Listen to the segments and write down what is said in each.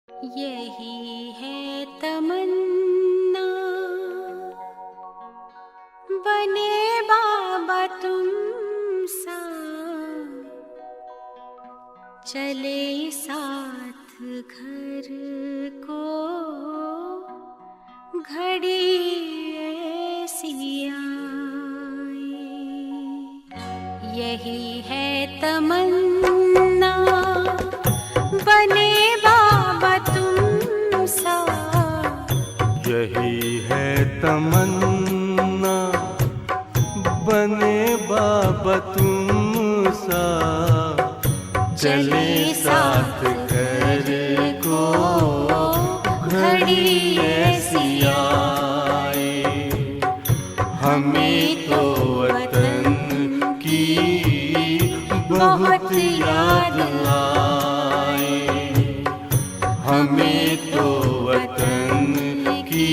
यही है तमन्ना, बने बाबा तुम सा, चले साथ घर को घड़ी ऐसी आए। यही है तमन्ना, बने बाबा तुम सा। यही है तमन्ना, बने बाबा तुम सा, चले साथ घर को घड़ी ऐसी आए। हमें तो वतन की बहुत याद आए, हमें तो वतन की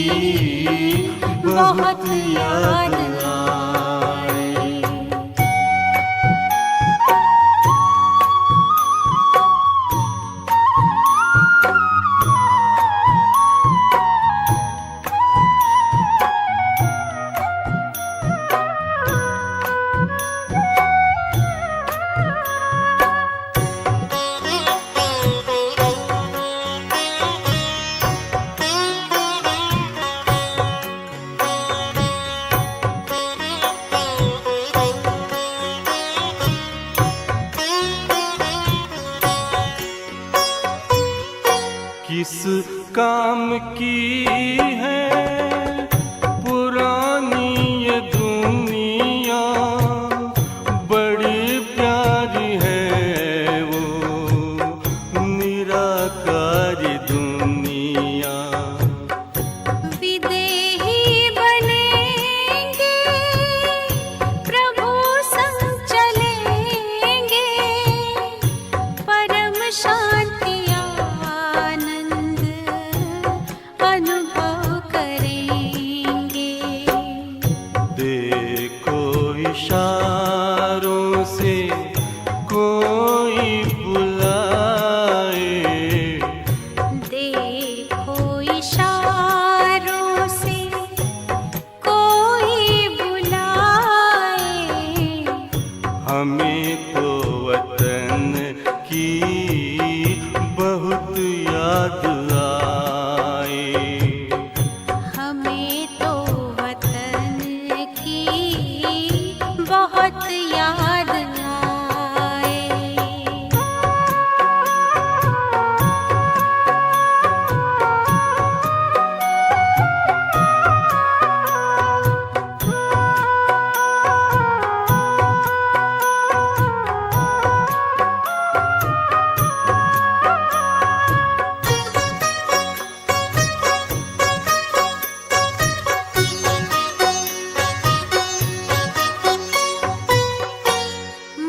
बहुत याद आए। किस काम की है पुरानी ये दुनिया, बड़ी प्यारी है वो निराकारी दुनिया। विदेही बनेंगे, प्रभु संग चलेंगे, परम शांति अनुभव करेंगे। देखो इशारों से कोई बुलाए, देखो इशारों से कोई बुलाए। हमें तो वतन की बहुत याद आए, हमें तो वतन की बहुत याद आए।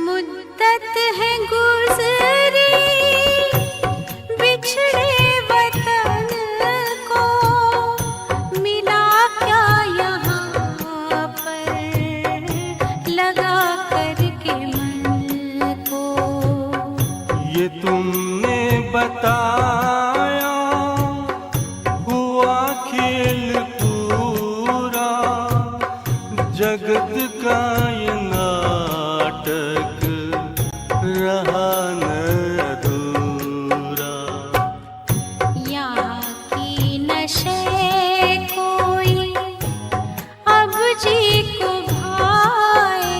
मुद्दत है गुज़री बिछड़े वतन को, मिला क्या यहाँ पर लगा करके मन को। ये तुमने बताया हुआ खेल पूरा, जगत का ये नाटक रहा न अधूरा। यहाँ की नशे कोई अब जी को भाए,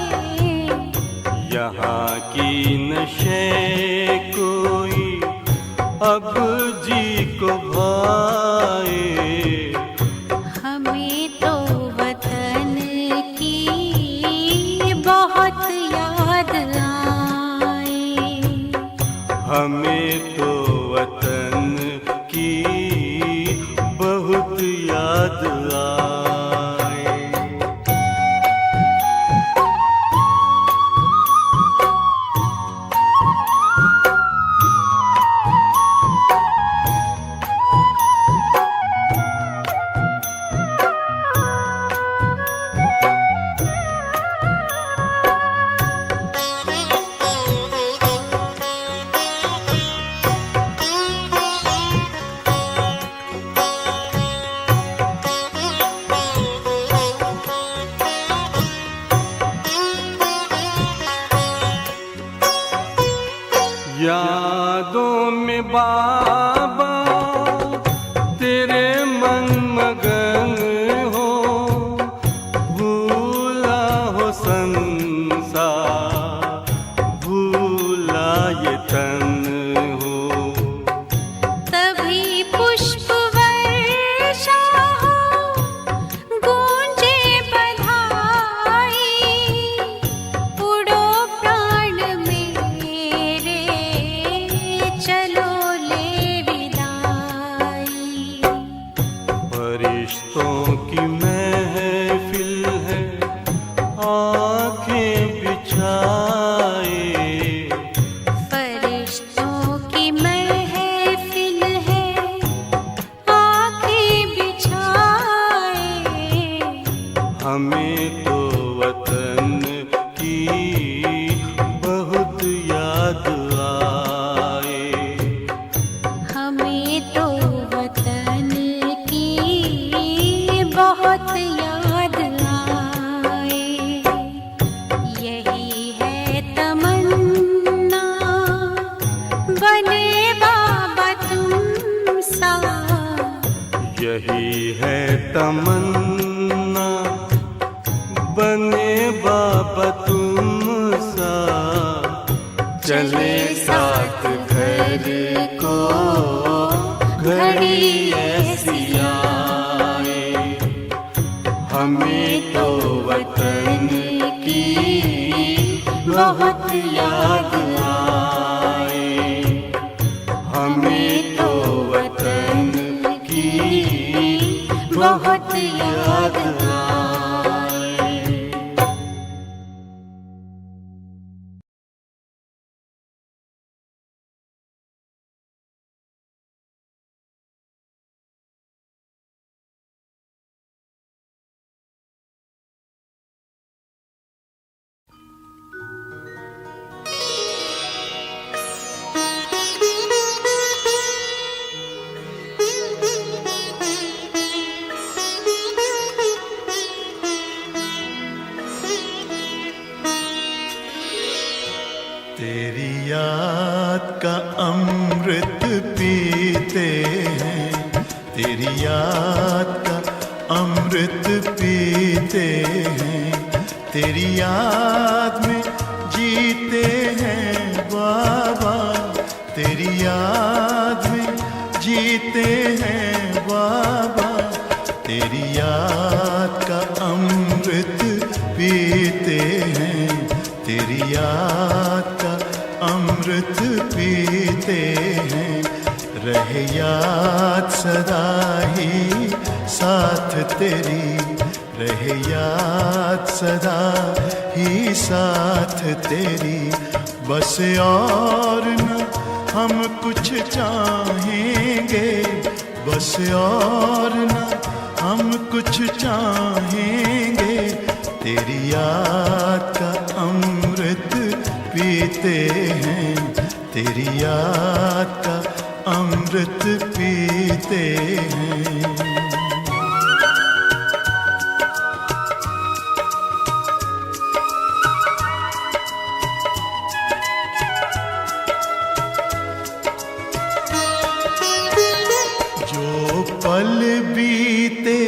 यहाँ की नशे कोई अब जी को भाए। हमें तो वतन की बहुत याद आए, हमें तो वतन की बहुत याद आए। यादों में बाबा तेरे मन मगन हो, भूला हो संसार, भूला ये तन हो। तभी पुष्प वर्षा हो, गूंजे बधाई, उड़ो प्राण मेरे, चलो ले विदाई। फरिश्तों की महफिल है, आंखें बिछाए, फरिश्तों की महफिल है, आंखें बिछाए। हमें तो वतन की बहुत याद आए। हमें तो वतन की बहुत याद आए। यही है तमन्ना, बने बाबा तुम सा। यही है तमन्ना, बने बाबा तुम सा। चले साथ घर को घड़ी ऐसी आए। हमें तो वतन की बहुत याद आए। हमें तो वतन की बहुत याद आए। तेरी याद का अमृत पीते हैं, तेरी याद का अमृत पीते हैं, तेरी याद में जीते हैं बाबा, तेरी याद में जीते हैं बाबा, तेरी याद का अमृत पीते हैं, तेरी याद का अमृत पीते हैं। रहे याद सदा ही साथ तेरी, रहे याद सदा ही साथ तेरी। बस और न हम कुछ चाहेंगे, बस और न हम कुछ चाहेंगे, तेरी याद का अमृत पीते हैं, तेरी याद का अमृत पीते हैं। जो पल बीते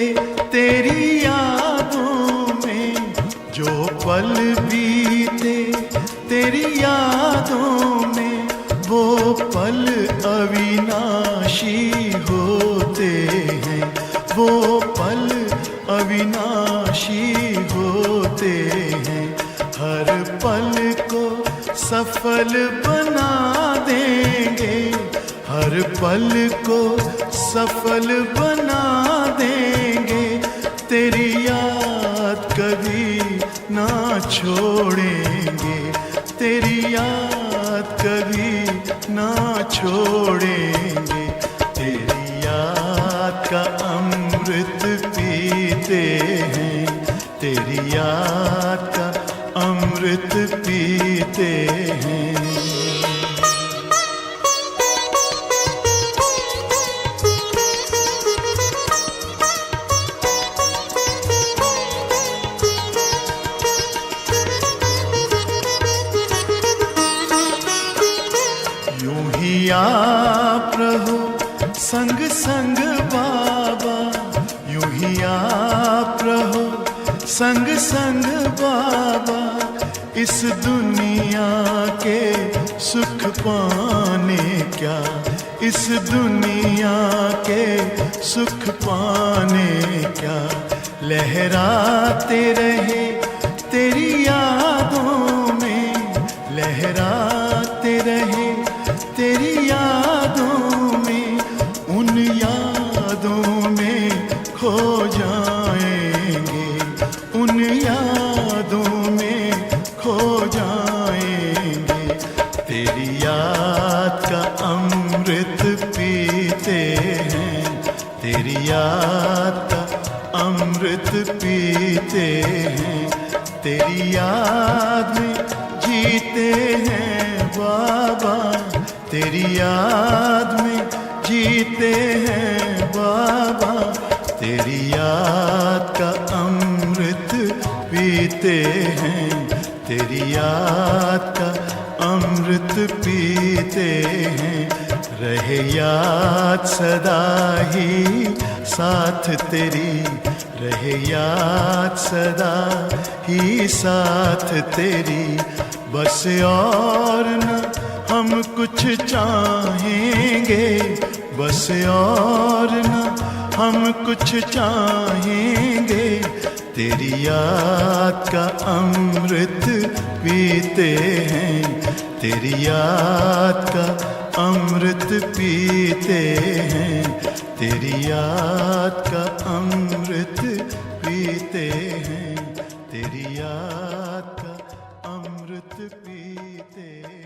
तेरी यादों में, जो पल बीते तेरी यादों में, वो पल अविनाशी होते हैं, वो पल अविनाशी होते हैं। हर पल को सफल बना देंगे, हर पल को सफल बना देंगे, तेरी याद कभी ना छोड़ेंगे, तेरी याद कभी ना छोड़ेंगे। तेरी याद का अमृत पीते हैं, तेरी याद का अमृत पीते हैं। आप रहो संग संग बाबा, यूं ही आप रहो संग संग बाबा। इस दुनिया के सुख पाने क्या, इस दुनिया के सुख पाने क्या, लहराते रहे तेरी यादों में, लहराते रहे तेरी यादों में, उन यादों में खो जाएंगे, उन यादों में खो जाएंगे। तेरी याद का अमृत पीते हैं, तेरी याद का अमृत पीते हैं, तेरी याद में जीते हैं बाबा, तेरी याद में जीते हैं बाबा। तेरी याद का अमृत पीते हैं, तेरी याद का अमृत पीते हैं। रहे याद सदा ही साथ तेरी, रहे याद सदा ही साथ तेरी। बस और न हम कुछ चाहेंगे, बस और न हम कुछ चाहेंगे, तेरी याद का अमृत पीते हैं, तेरी याद का अमृत पीते हैं, तेरी याद का अमृत पीते हैं, तेरी याद का अमृत पीते हैं।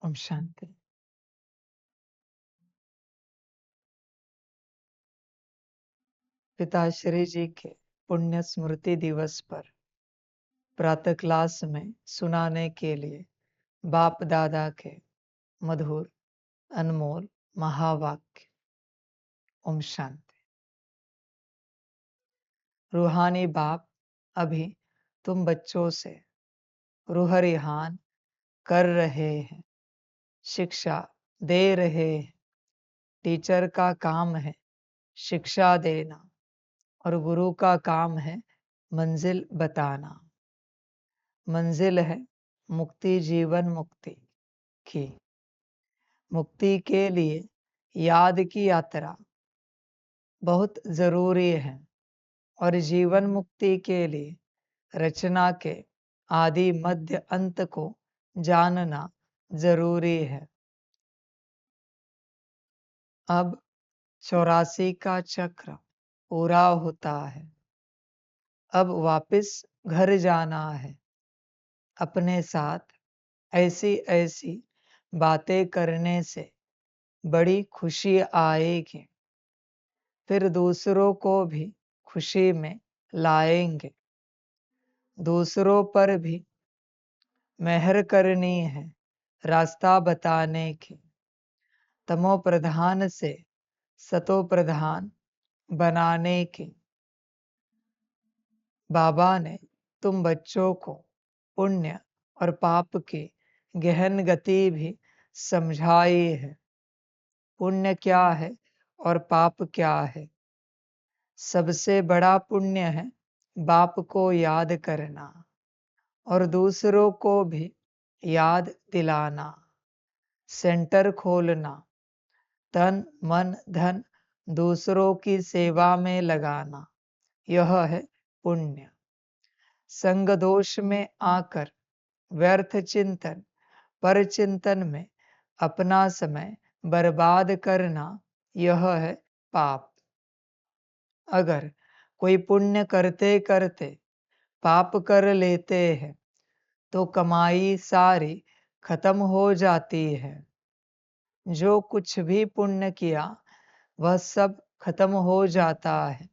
ओम शांति। पिताश्री जी के पुण्य स्मृति दिवस पर प्रातः क्लास में सुनाने के लिए बाप दादा के मधुर अनमोल महावाक्य। ओम शांति। रूहानी बाप अभी तुम बच्चों से रूह रिहान कर रहे हैं, शिक्षा दे रहे हैं। टीचर का काम है शिक्षा देना और गुरु का काम है मंजिल बताना। मंजिल है मुक्ति, जीवन मुक्ति की। मुक्ति के लिए याद की यात्रा बहुत जरूरी है और जीवन मुक्ति के लिए रचना के आदि मध्य अंत को जानना जरूरी है। अब 84 का चक्र पूरा होता है। अब वापस घर जाना है। अपने साथ ऐसी ऐसी बातें करने से बड़ी खुशी आएगी, फिर दूसरों को भी खुशी में लाएंगे। दूसरों पर भी मेहर करनी है, रास्ता बताने की। तमो प्रधान से सतो प्रधान बनाने की। बाबा ने तुम बच्चों को पुण्य और पाप की गहन गति भी समझाई है। पुण्य क्या है और पाप क्या है। सबसे बड़ा पुण्य है बाप को याद करना और दूसरों को भी याद दिलाना, सेंटर खोलना, तन मन धन दूसरों की सेवा में लगाना, यह है पुण्य। संग दोष में आकर व्यर्थ चिंतन पर चिंतन में अपना समय बर्बाद करना, यह है पाप। अगर कोई पुण्य करते करते पाप कर लेते हैं तो कमाई सारी खत्म हो जाती है। जो कुछ भी पुण्य किया वह सब खत्म हो जाता है,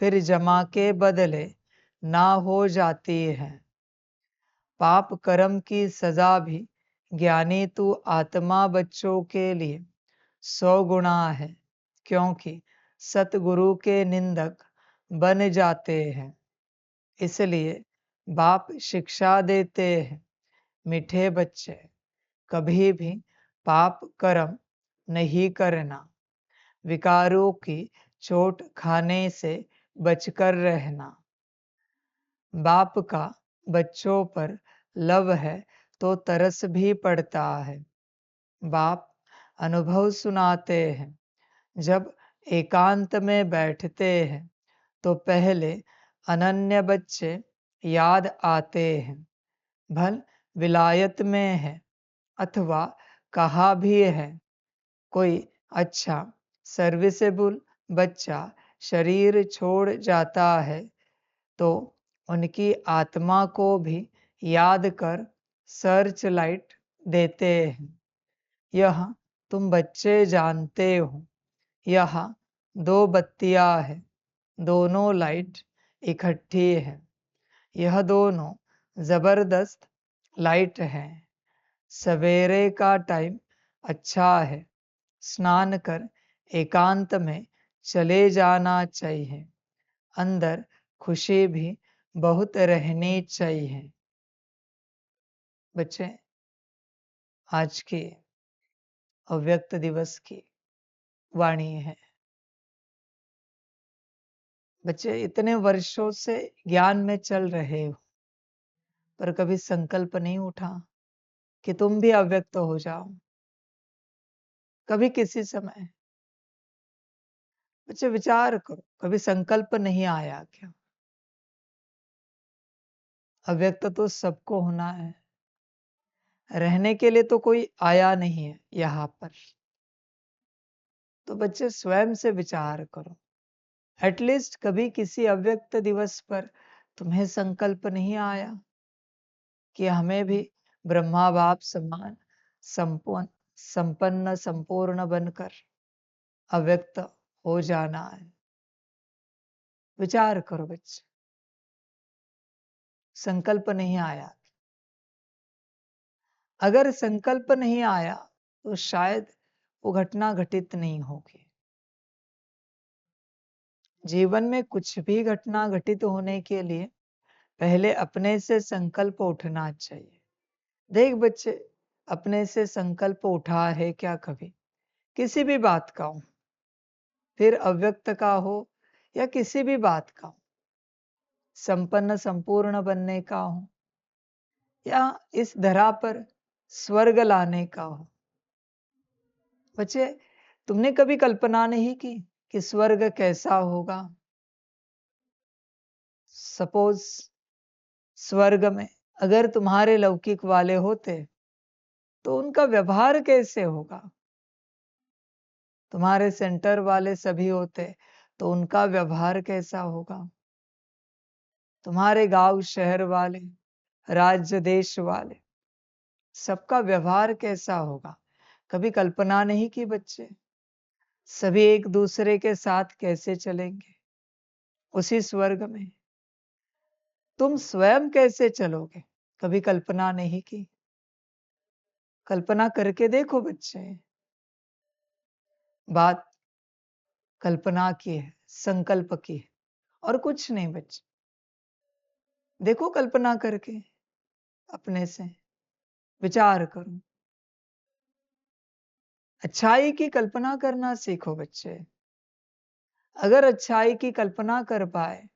फिर जमा के बदले ना हो जाती है। पाप कर्म की सजा भी ज्ञानी तू आत्मा बच्चों के लिए 100 गुना है, क्योंकि सतगुरु के निंदक बन जाते हैं। इसलिए बाप शिक्षा देते हैं, मीठे बच्चे कभी भी पाप कर्म नहीं करना, विकारों की चोट खाने से बचकर रहना। बाप का बच्चों पर लव है तो तरस भी पड़ता है। बाप अनुभव सुनाते हैं। जब एकांत में बैठते हैं तो पहले अनन्य बच्चे याद आते हैं। भल विलायत में है अथवा कहा भी है, कोई अच्छा सर्विसेबल बच्चा शरीर छोड़ जाता है तो उनकी आत्मा को भी याद कर सर्च लाइट देते हैं। यह तुम बच्चे जानते हो, यहाँ 2 बत्तियां हैं, दोनों लाइट इकट्ठी है। यह दोनों जबरदस्त लाइट हैं। सवेरे का टाइम अच्छा है, स्नान कर एकांत में चले जाना चाहिए। अंदर खुशी भी बहुत रहनी चाहिए। बच्चे, आज की अव्यक्त दिवस की वाणी है। बच्चे, इतने वर्षों से ज्ञान में चल रहे हो, पर कभी संकल्प नहीं उठा कि तुम भी अव्यक्त हो जाओ। कभी किसी समय बच्चे विचार करो, कभी संकल्प नहीं आया क्या? अव्यक्त तो सबको होना है, रहने के लिए तो कोई आया नहीं है यहाँ पर। तो बच्चे स्वयं से विचार करो, एटलीस्ट कभी किसी अव्यक्त दिवस पर तुम्हें संकल्प नहीं आया कि हमें भी ब्रह्मा बाप समान संपूर्ण संपन्न संपूर्ण बनकर अव्यक्त हो जाना है। विचार करो बच्चे, संकल्प नहीं आया। अगर संकल्प नहीं आया तो शायद वो घटना घटित नहीं होगी। जीवन में कुछ भी घटना घटित होने के लिए पहले अपने से संकल्प उठना चाहिए। देख बच्चे, अपने से संकल्प उठा है क्या कभी? किसी भी बात का हो, फिर अव्यक्त का हो या किसी भी बात का हो, संपन्न संपूर्ण बनने का हो या इस धरा पर स्वर्ग लाने का हो। बच्चे, तुमने कभी कल्पना नहीं की कि स्वर्ग कैसा होगा? सपोज स्वर्ग में अगर तुम्हारे लौकिक वाले होते तो उनका व्यवहार कैसे होगा? तुम्हारे सेंटर वाले सभी होते तो उनका व्यवहार कैसा होगा? तुम्हारे गांव शहर वाले, राज्य देश वाले, सबका व्यवहार कैसा होगा? कभी कल्पना नहीं की बच्चे? सभी एक दूसरे के साथ कैसे चलेंगे उसी स्वर्ग में? तुम स्वयं कैसे चलोगे? कभी कल्पना नहीं की? कल्पना करके देखो बच्चे। बात कल्पना की है, संकल्प की है, और कुछ नहीं बच्चे। देखो कल्पना करके, अपने से विचार करो। अच्छाई की कल्पना करना सीखो बच्चे। अगर अच्छाई की कल्पना कर पाए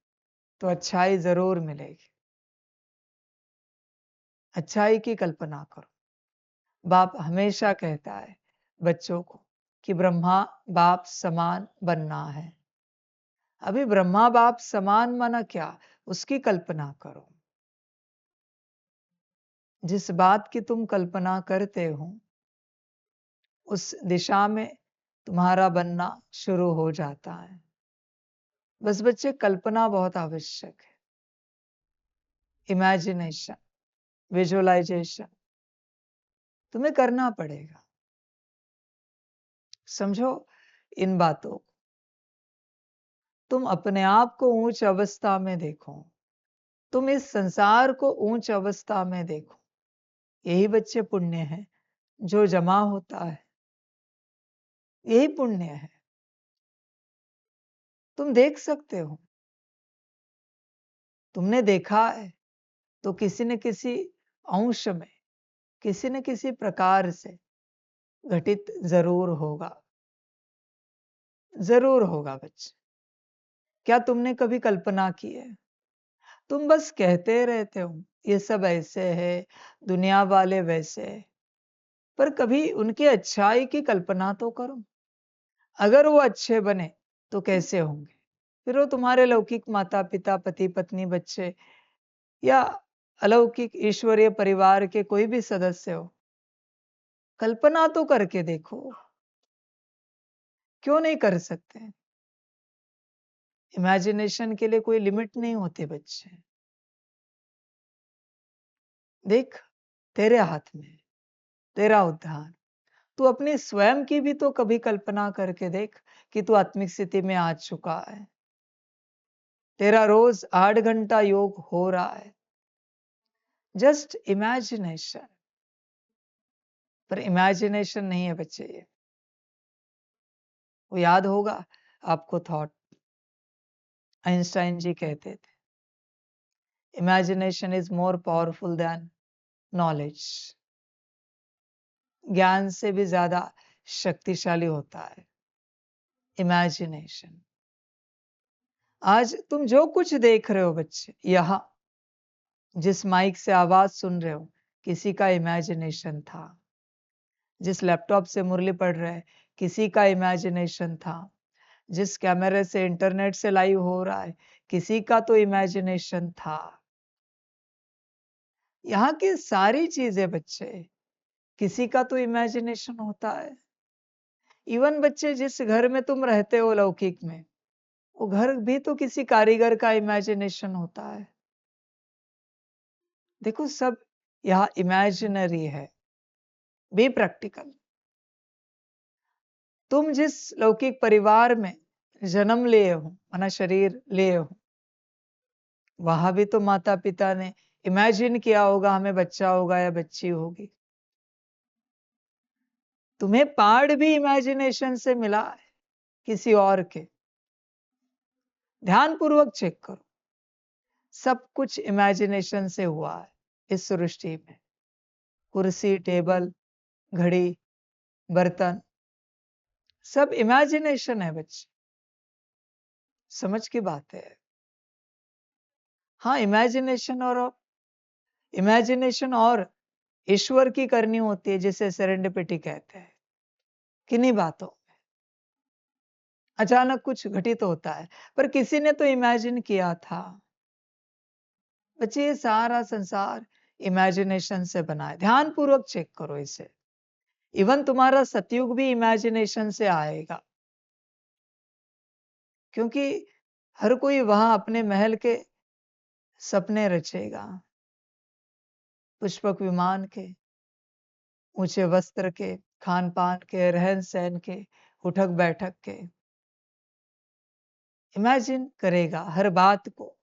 तो अच्छाई जरूर मिलेगी। अच्छाई की कल्पना करो। बाप हमेशा कहता है बच्चों को कि ब्रह्मा बाप समान बनना है। अभी ब्रह्मा बाप समान माना क्या, उसकी कल्पना करो। जिस बात की तुम कल्पना करते हो उस दिशा में तुम्हारा बनना शुरू हो जाता है। बस बच्चे कल्पना बहुत आवश्यक है। इमेजिनेशन, विजुअलाइजेशन तुम्हें करना पड़ेगा। समझो इन बातों को। तुम अपने आप को ऊंच अवस्था में देखो, तुम इस संसार को ऊंच अवस्था में देखो। यही बच्चे पुण्य है जो जमा होता है, यही पुण्य है। तुम देख सकते हो, तुमने देखा है तो किसी न किसी अंश में, किसी न किसी प्रकार से घटित जरूर होगा, जरूर होगा बच्चे। क्या तुमने कभी कल्पना की है? तुम बस कहते रहते हो ये सब ऐसे है, दुनिया वाले वैसे है, पर कभी उनकी अच्छाई की कल्पना तो करो। अगर वो अच्छे बने तो कैसे होंगे? फिर वो तुम्हारे लौकिक माता पिता, पति पत्नी, बच्चे या अलौकिक ईश्वरीय परिवार के कोई भी सदस्य हो, कल्पना तो करके देखो। क्यों नहीं कर सकते? इमेजिनेशन के लिए कोई लिमिट नहीं होती बच्चे। देख, तेरे हाथ में है, तेरा उद्धार। तू अपनी स्वयं की भी तो कभी कल्पना करके देख कि तू आत्मिक स्थिति में आ चुका है। तेरा रोज 8 घंटा योग हो रहा है। Just imagination. पर इमेजिनेशन नहीं है बच्चे ये। वो याद होगा आपको थॉट, आइंस्टाइन जी कहते थे imagination is more powerful than knowledge. ज्ञान से भी ज्यादा शक्तिशाली होता है इमेजिनेशन। आज तुम जो कुछ देख रहे हो बच्चे, यहां जिस माइक से आवाज सुन रहे हो, किसी का इमेजिनेशन था। जिस लैपटॉप से मुरली पढ़ रहे हैं, किसी का इमेजिनेशन था। जिस कैमरे से इंटरनेट से लाइव हो रहा है, किसी का तो इमेजिनेशन था। यहाँ की सारी चीजें बच्चे, किसी का तो इमेजिनेशन होता है। इवन बच्चे जिस घर में तुम रहते हो लौकिक में, वो घर भी तो किसी कारीगर का इमेजिनेशन होता है। देखो सब यहाँ इमेजिनरी है। Be practical. तुम जिस लौकिक परिवार में जन्म लिए हो, माना शरीर लिए हो, वहां भी तो माता पिता ने इमेजिन किया होगा हमें बच्चा होगा या बच्ची होगी। तुम्हें पार्ट भी इमेजिनेशन से मिला है किसी और के। ध्यान पूर्वक चेक करो, सब कुछ इमेजिनेशन से हुआ है इस सृष्टि में। कुर्सी, टेबल, घड़ी, बर्तन, सब इमेजिनेशन है बच्चे। समझ की बात है। हाँ, इमेजिनेशन और ईश्वर की करनी होती है, जिसे सेरेंडिपिटी कहते हैं। किन्हीं बातों में अचानक कुछ घटित होता है, पर किसी ने तो इमेजिन किया था। बच्चे ये सारा संसार इमेजिनेशन से बना है। ध्यान पूर्वक चेक करो इसे। इवन तुम्हारा सतयुग भी इमेजिनेशन से आएगा, क्योंकि हर कोई वहां अपने महल के सपने रचेगा। पुष्पक विमान के, ऊंचे वस्त्र के, खान पान के, रहन सहन के, उठक बैठक के। इमेजिन करेगा हर बात को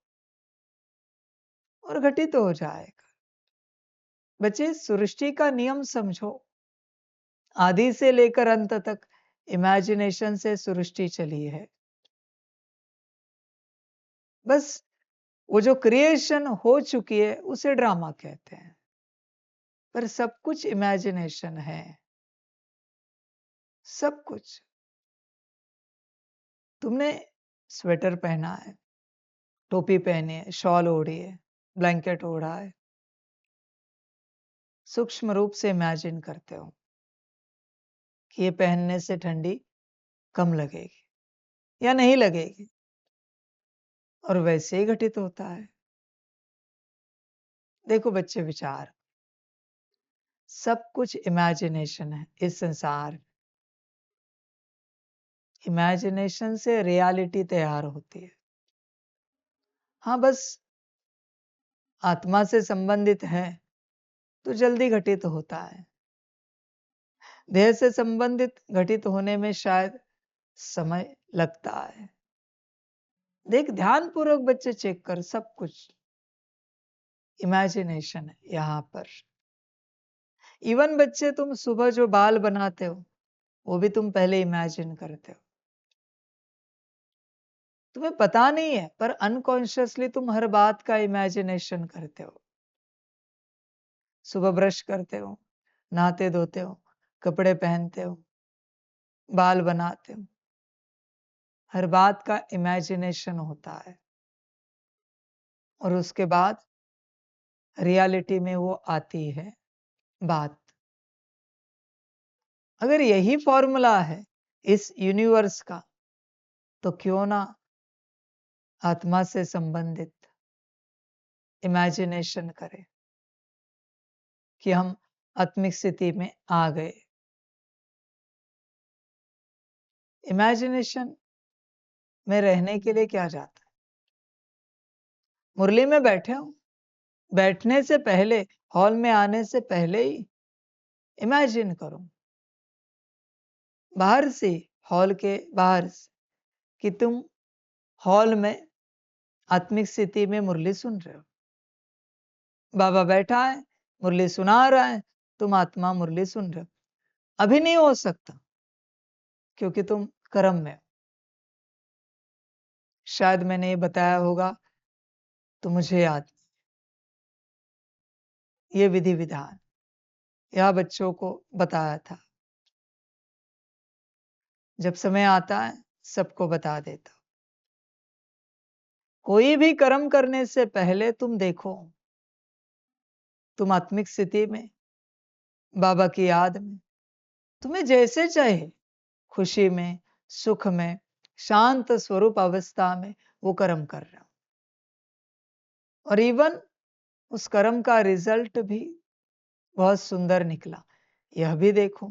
और घटित हो जाएगा। बच्चे सृष्टि का नियम समझो। आदि से लेकर अंत तक इमेजिनेशन से सृष्टि चली है। बस वो जो क्रिएशन हो चुकी है उसे ड्रामा कहते हैं, पर सब कुछ इमेजिनेशन है। सब कुछ। तुमने स्वेटर पहना है, टोपी पहनी है, शॉल ओढ़ी है, ब्लैंकेट ओढ़ा है, सूक्ष्म रूप से इमेजिन करते हो कि ये पहनने से ठंडी कम लगेगी या नहीं लगेगी, और वैसे ही घटित होता है। देखो बच्चे, विचार, सब कुछ इमेजिनेशन है इस संसार। इमेजिनेशन से रियलिटी तैयार होती है। हाँ, बस आत्मा से संबंधित है तो जल्दी घटित होता है। देह से संबंधित घटित होने में शायद समय लगता है। देख, ध्यान पूर्वक बच्चे चेक कर, सब कुछ इमेजिनेशन है यहां पर। इवन बच्चे, तुम सुबह जो बाल बनाते हो वो भी तुम पहले इमेजिन करते हो। तुम्हें पता नहीं है पर अनकॉन्शियसली तुम हर बात का इमेजिनेशन करते हो। सुबह ब्रश करते हो, नहाते धोते हो, कपड़े पहनते हो, बाल बनाते हो, हर बात का इमेजिनेशन होता है। और उसके बाद रियलिटी में वो आती है बात। अगर यही फॉर्मूला है इस यूनिवर्स का, तो क्यों ना आत्मा से संबंधित इमेजिनेशन करें कि हम आत्मिक स्थिति में आ गए। इमेजिनेशन में रहने के लिए क्या जाता है? मुरली में बैठे हो, बैठने से पहले, हॉल में आने से पहले ही इमेजिन करो, बाहर से, हॉल के बाहर से, कि तुम हॉल में आत्मिक स्थिति में मुरली सुन रहे हो। बाबा बैठा है, मुरली सुना रहा है, तुम आत्मा मुरली सुन रहे हो। अभी नहीं हो सकता क्योंकि तुम कर्म में हो। शायद मैंने ये बताया होगा तो मुझे याद नहीं। ये विधि विधान यह बच्चों को बताया था। जब समय आता है सबको बता देता। कोई भी कर्म करने से पहले तुम देखो, तुम आत्मिक स्थिति में, बाबा की याद में, तुम्हें जैसे चाहे, खुशी में, सुख में, शांत स्वरूप अवस्था में वो कर्म कर रहे हो। और इवन उस कर्म का रिजल्ट भी बहुत सुंदर निकला, यह भी देखो।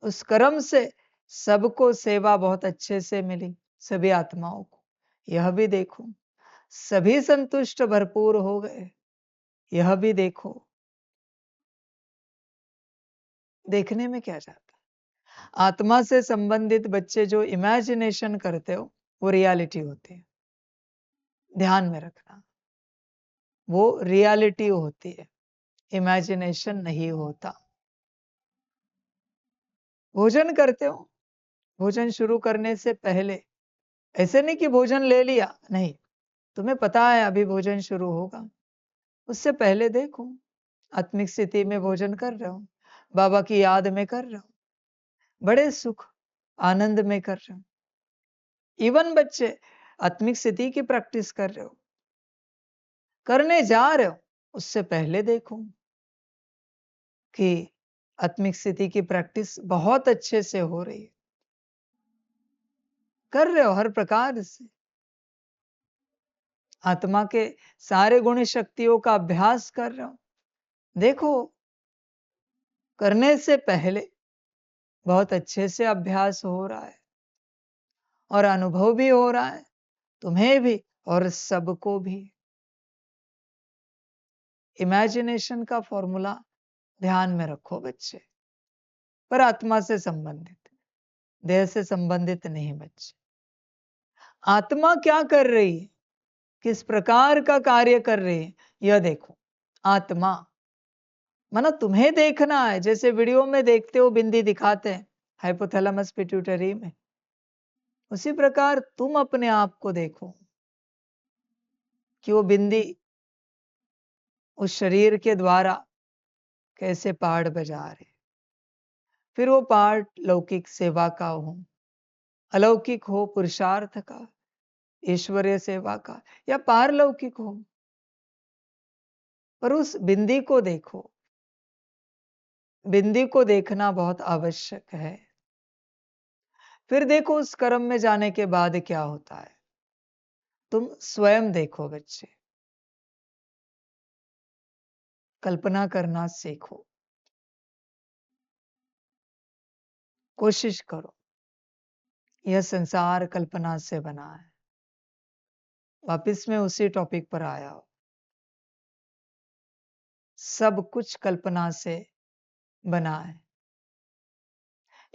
उस कर्म से सबको सेवा बहुत अच्छे से मिली, सभी आत्माओं को, यह भी देखो। सभी संतुष्ट भरपूर हो गए, यह भी देखो। देखने में क्या जाता है? आत्मा से संबंधित बच्चे जो इमेजिनेशन करते हो वो रियलिटी होती है। ध्यान में रखना, वो रियलिटी होती है, इमेजिनेशन नहीं होता। भोजन करते हो, भोजन शुरू करने से पहले ऐसे नहीं कि भोजन ले लिया, नहीं, तुम्हें पता है अभी भोजन शुरू होगा, उससे पहले देखो आत्मिक स्थिति में भोजन कर रहे हो, बाबा की याद में कर रहे हो, बड़े सुख आनंद में कर रहे हो। इवन बच्चे आत्मिक स्थिति की प्रैक्टिस कर रहे हो, करने जा रहे हो, उससे पहले देखो कि आत्मिक स्थिति की प्रैक्टिस बहुत अच्छे से हो रही है, कर रहे हो हर प्रकार से। आत्मा के सारे गुण शक्तियों का अभ्यास कर रहे हो, देखो करने से पहले बहुत अच्छे से अभ्यास हो रहा है और अनुभव भी हो रहा है, तुम्हें भी और सबको भी। इमेजिनेशन का फॉर्मूला ध्यान में रखो बच्चे, पर आत्मा से संबंधित, देह से संबंधित नहीं बच्चे। आत्मा क्या कर रही है, किस प्रकार का कार्य कर रही है, यह देखो। आत्मा माना तुम्हें देखना है, जैसे वीडियो में देखते हो बिंदी दिखाते हैं हाइपोथैलेमस पिट्यूटरी में, उसी प्रकार तुम अपने आप को देखो कि वो बिंदी उस शरीर के द्वारा कैसे पहाड़ बजा रहे, फिर वो पार्ट लौकिक सेवा का हो, अलौकिक हो पुरुषार्थ का, ईश्वरीय सेवा का, या पारलौकिक हो, पर उस बिंदी को देखो। बिंदी को देखना बहुत आवश्यक है। फिर देखो उस कर्म में जाने के बाद क्या होता है। तुम स्वयं देखो बच्चे, कल्पना करना सीखो, कोशिश करो। यह संसार कल्पना से बना है। वापिस मैं उसी टॉपिक पर आया हूं। सब कुछ कल्पना से बना है।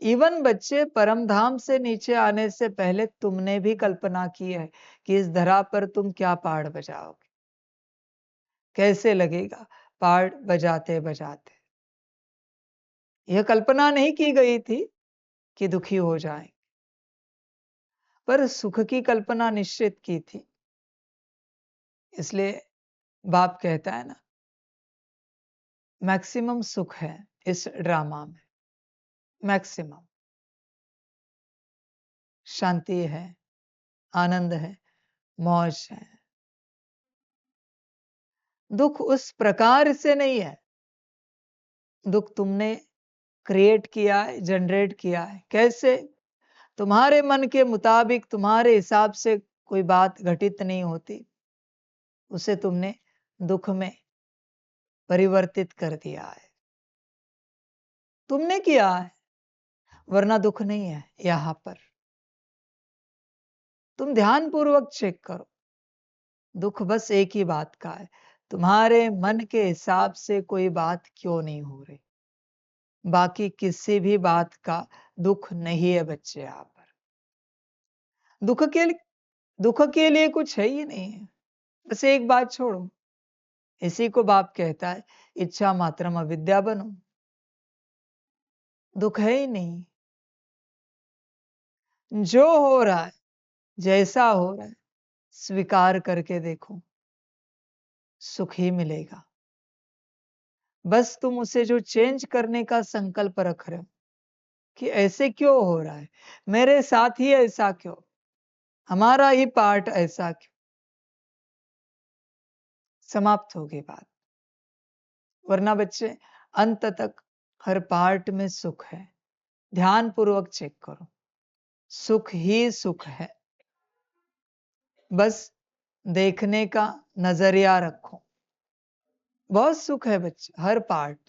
इवन बच्चे, परम धाम से नीचे आने से पहले तुमने भी कल्पना की है कि इस धरा पर तुम क्या पहाड़ बजाओगे, कैसे लगेगा पहाड़ बजाते बजाते। यह कल्पना नहीं की गई थी कि दुखी हो जाएं, पर सुख की कल्पना निश्चित की थी। इसलिए बाप कहता है ना, मैक्सिमम सुख है इस ड्रामा में। मैक्सिमम शांति है, आनंद है, मौज है। दुख उस प्रकार से नहीं है। दुख तुमने क्रिएट किया है, जनरेट किया है। कैसे? तुम्हारे मन के मुताबिक, तुम्हारे हिसाब से कोई बात घटित नहीं होती, उसे तुमने दुख में परिवर्तित कर दिया है। तुमने किया है, वरना दुख नहीं है यहां पर। तुम ध्यान पूर्वक चेक करो। दुख बस एक ही बात का है, तुम्हारे मन के हिसाब से कोई बात क्यों नहीं हो रही। बाकी किसी भी बात का दुख नहीं है बच्चे। यहाँ पर दुख के लिए कुछ है ही नहीं है। बस एक बात छोड़ो, इसी को बाप कहता है, इच्छा मात्रम अविद्या बनो। दुख है ही नहीं। जो हो रहा है, जैसा हो रहा है, स्वीकार करके देखो, सुख ही मिलेगा। बस तुम उसे जो चेंज करने का संकल्प रख रहे हो कि ऐसे क्यों हो रहा है, मेरे साथ ही ऐसा क्यों, हमारा ही पार्ट ऐसा क्यों, समाप्त होगी बात। वरना बच्चे, अंत तक हर पार्ट में सुख है। ध्यान पूर्वक चेक करो, सुख ही सुख है। बस देखने का नजरिया रखो। बहुत सुख है बच्चे, हर पार्ट।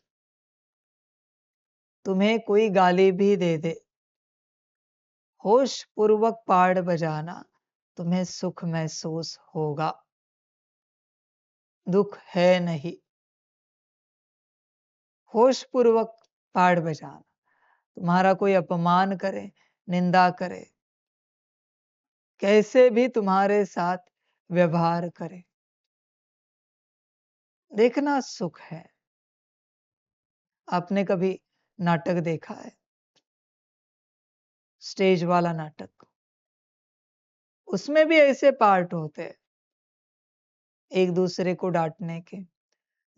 तुम्हें कोई गाली भी दे दे, होश पूर्वक पहाड़ बजाना, तुम्हें सुख महसूस होगा। दुख है नहीं। होश पूर्वक पहाड़ बजाना। तुम्हारा कोई अपमान करे, निंदा करे, कैसे भी तुम्हारे साथ व्यवहार करे, देखना सुख है। आपने कभी नाटक देखा है? स्टेज वाला नाटक, उसमें भी ऐसे पार्ट होते हैं, एक दूसरे को डांटने के,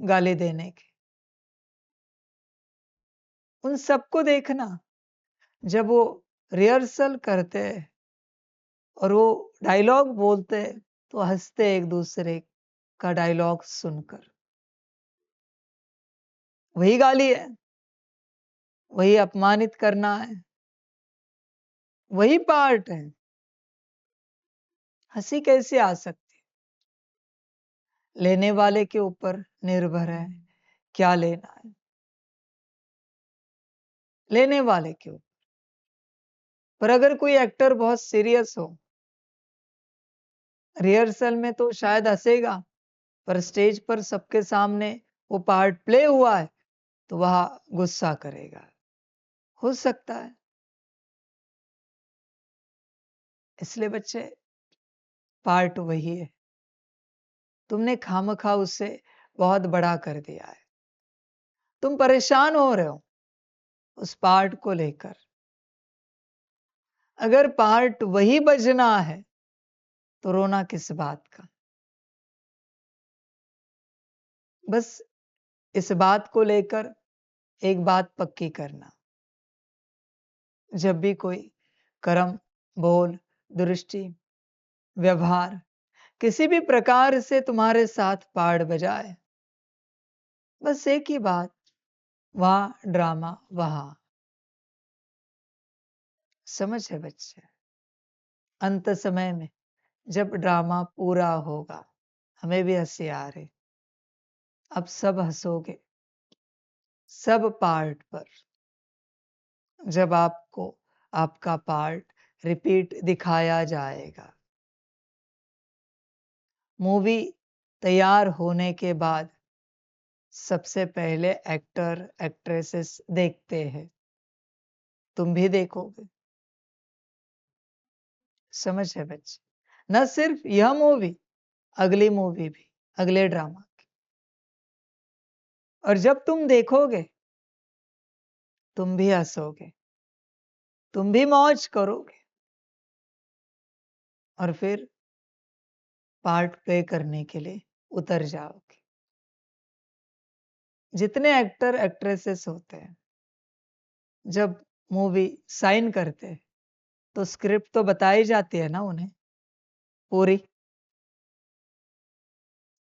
गाली देने के। उन सबको देखना, जब वो रिहर्सल करते हैं और वो डायलॉग बोलते हैं, तो हंसते एक दूसरे का डायलॉग सुनकर। वही गाली है, वही अपमानित करना है, वही पार्ट है। हंसी कैसे आ सकती? लेने वाले के ऊपर निर्भर है, क्या लेना है, लेने वाले के ऊपर। पर अगर कोई एक्टर बहुत सीरियस हो, रिहर्सल में तो शायद हंसेगा, पर स्टेज पर सबके सामने वो पार्ट प्ले हुआ है, तो वह गुस्सा करेगा। हो सकता है। इसलिए बच्चे, पार्ट वही है। तुमने खामखा उसे बहुत बड़ा कर दिया है। तुम परेशान हो रहे हो उस पार्ट को लेकर। अगर पार्ट वही बजना है, तो रोना किस बात का। बस इस बात को लेकर एक बात पक्की करना, जब भी कोई कर्म, बोल, दृष्टि, व्यवहार किसी भी प्रकार से तुम्हारे साथ पाड़ बजाए, बस एक ही बात, वहां ड्रामा वहां। समझ है बच्चे? अंत समय में जब ड्रामा पूरा होगा, हमें भी हंसी आ रही, अब सब हंसोगे, सब पार्ट पर। जब आपको आपका पार्ट रिपीट दिखाया जाएगा, मूवी तैयार होने के बाद सबसे पहले एक्टर एक्ट्रेसेस देखते हैं, तुम भी देखोगे। समझ है बच्चे? न सिर्फ यह मूवी, अगली मूवी भी, अगले ड्रामा की। और जब तुम देखोगे, तुम भी हंसोगे, तुम भी मौज करोगे, और फिर पार्ट प्ले करने के लिए उतर जाओगे। जितने एक्टर एक्ट्रेसेस होते हैं, जब मूवी साइन करते हैं, तो स्क्रिप्ट तो बताई जाती है ना उन्हें पूरी,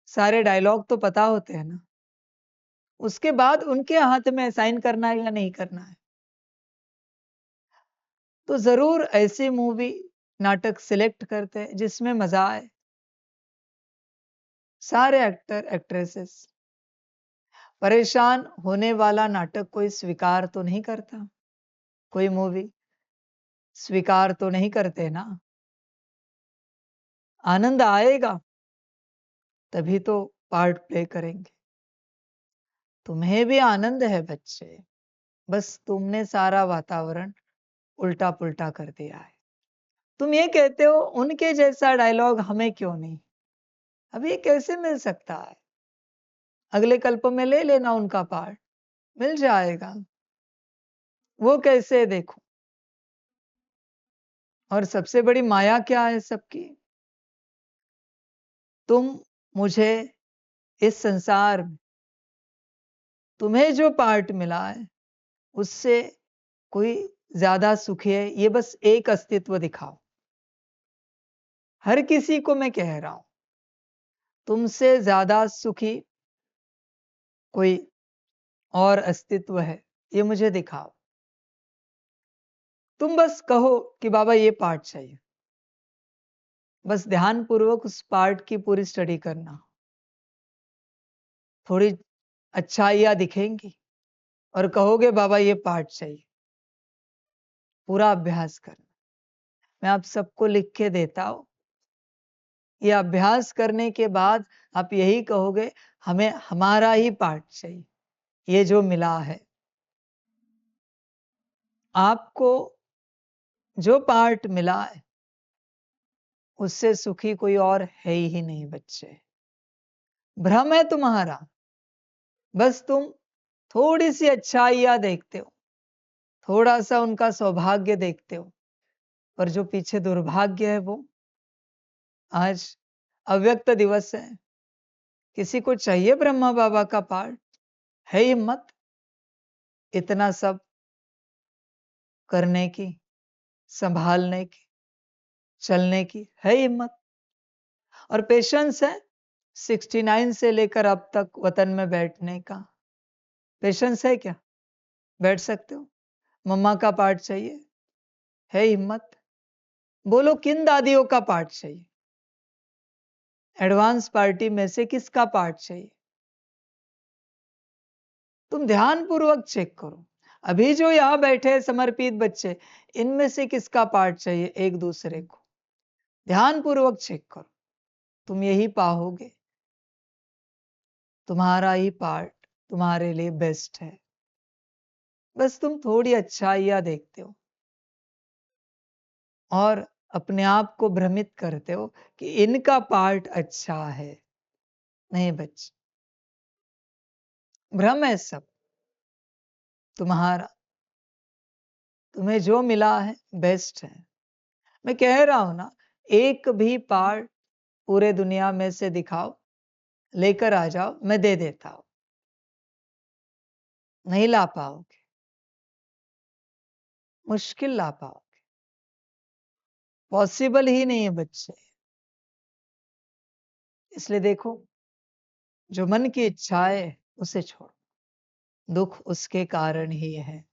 सारे डायलॉग तो पता होते हैं ना। उसके बाद उनके हाथ में साइन करना है या नहीं करना है। तो जरूर ऐसी मूवी, नाटक सिलेक्ट करते हैं जिसमें मजा आए। सारे एक्टर एक्ट्रेसेस परेशान होने वाला नाटक कोई स्वीकार तो नहीं करता, कोई मूवी स्वीकार तो नहीं करते ना। आनंद आएगा तभी तो पार्ट प्ले करेंगे। तुम्हें भी आनंद है बच्चे, बस तुमने सारा वातावरण उल्टा पुल्टा कर दिया है। तुम ये कहते हो उनके जैसा डायलॉग हमें क्यों नहीं। अब ये कैसे मिल सकता है? अगले कल्प में ले लेना उनका पार्ट, मिल जाएगा। वो कैसे देखो। और सबसे बड़ी माया क्या है सबकी? तुम मुझे इस संसार में तुम्हें जो पार्ट मिला है उससे कोई ज्यादा सुखी है, ये बस एक अस्तित्व दिखाओ। हर किसी को मैं कह रहा हूं, तुमसे ज्यादा सुखी कोई और अस्तित्व है, ये मुझे दिखाओ। तुम बस कहो कि बाबा ये पार्ट चाहिए, बस ध्यान पूर्वक उस पार्ट की पूरी स्टडी करना, थोड़ी अच्छाइयां दिखेंगी और कहोगे बाबा ये पार्ट चाहिए। पूरा अभ्यास करना, मैं आप सबको लिख के देता हूं। ये अभ्यास करने के बाद आप यही कहोगे हमें हमारा ही पार्ट चाहिए, ये जो मिला है। आपको जो पार्ट मिला है उससे सुखी कोई और है ही नहीं बच्चे। भ्रम है तुम्हारा, बस तुम थोड़ी सी अच्छाइयां देखते हो, थोड़ा सा उनका सौभाग्य देखते हो, पर जो पीछे दुर्भाग्य है वो। आज अव्यक्त दिवस है, किसी को चाहिए ब्रह्मा बाबा का पार्ट? है हिम्मत इतना सब करने की, संभालने की, चलने की? है हिम्मत और पेशेंस है 69 से लेकर अब तक वतन में बैठने का? पेशेंस है क्या? बैठ सकते हो? मम्मा का पार्ट चाहिए? है हिम्मत? बोलो किन दादियों का पार्ट चाहिए? एडवांस पार्टी में से किसका पार्ट चाहिए? तुम ध्यान पूर्वक चेक करो। अभी जो यहां बैठे समर्पित बच्चे, इनमें से किसका पार्ट चाहिए एक दूसरे को? ध्यान पूर्वक चेक करो, तुम यही पाओगे तुम्हारा ही पार्ट तुम्हारे लिए बेस्ट है। बस तुम थोड़ी अच्छाइयां देखते हो और अपने आप को भ्रमित करते हो कि इनका पार्ट अच्छा है। नहीं बच्चे, भ्रम है सब तुम्हारा। तुम्हें जो मिला है बेस्ट है। मैं कह रहा हूं ना, एक भी पार्ट पूरे दुनिया में से दिखाओ, लेकर आ जाओ, मैं दे देता हूं। नहीं ला पाओगे। मुश्किल ला पाओगे, पॉसिबल ही नहीं है बच्चे। इसलिए देखो, जो मन की इच्छा है उसे छोड़ो, दुख उसके कारण ही है,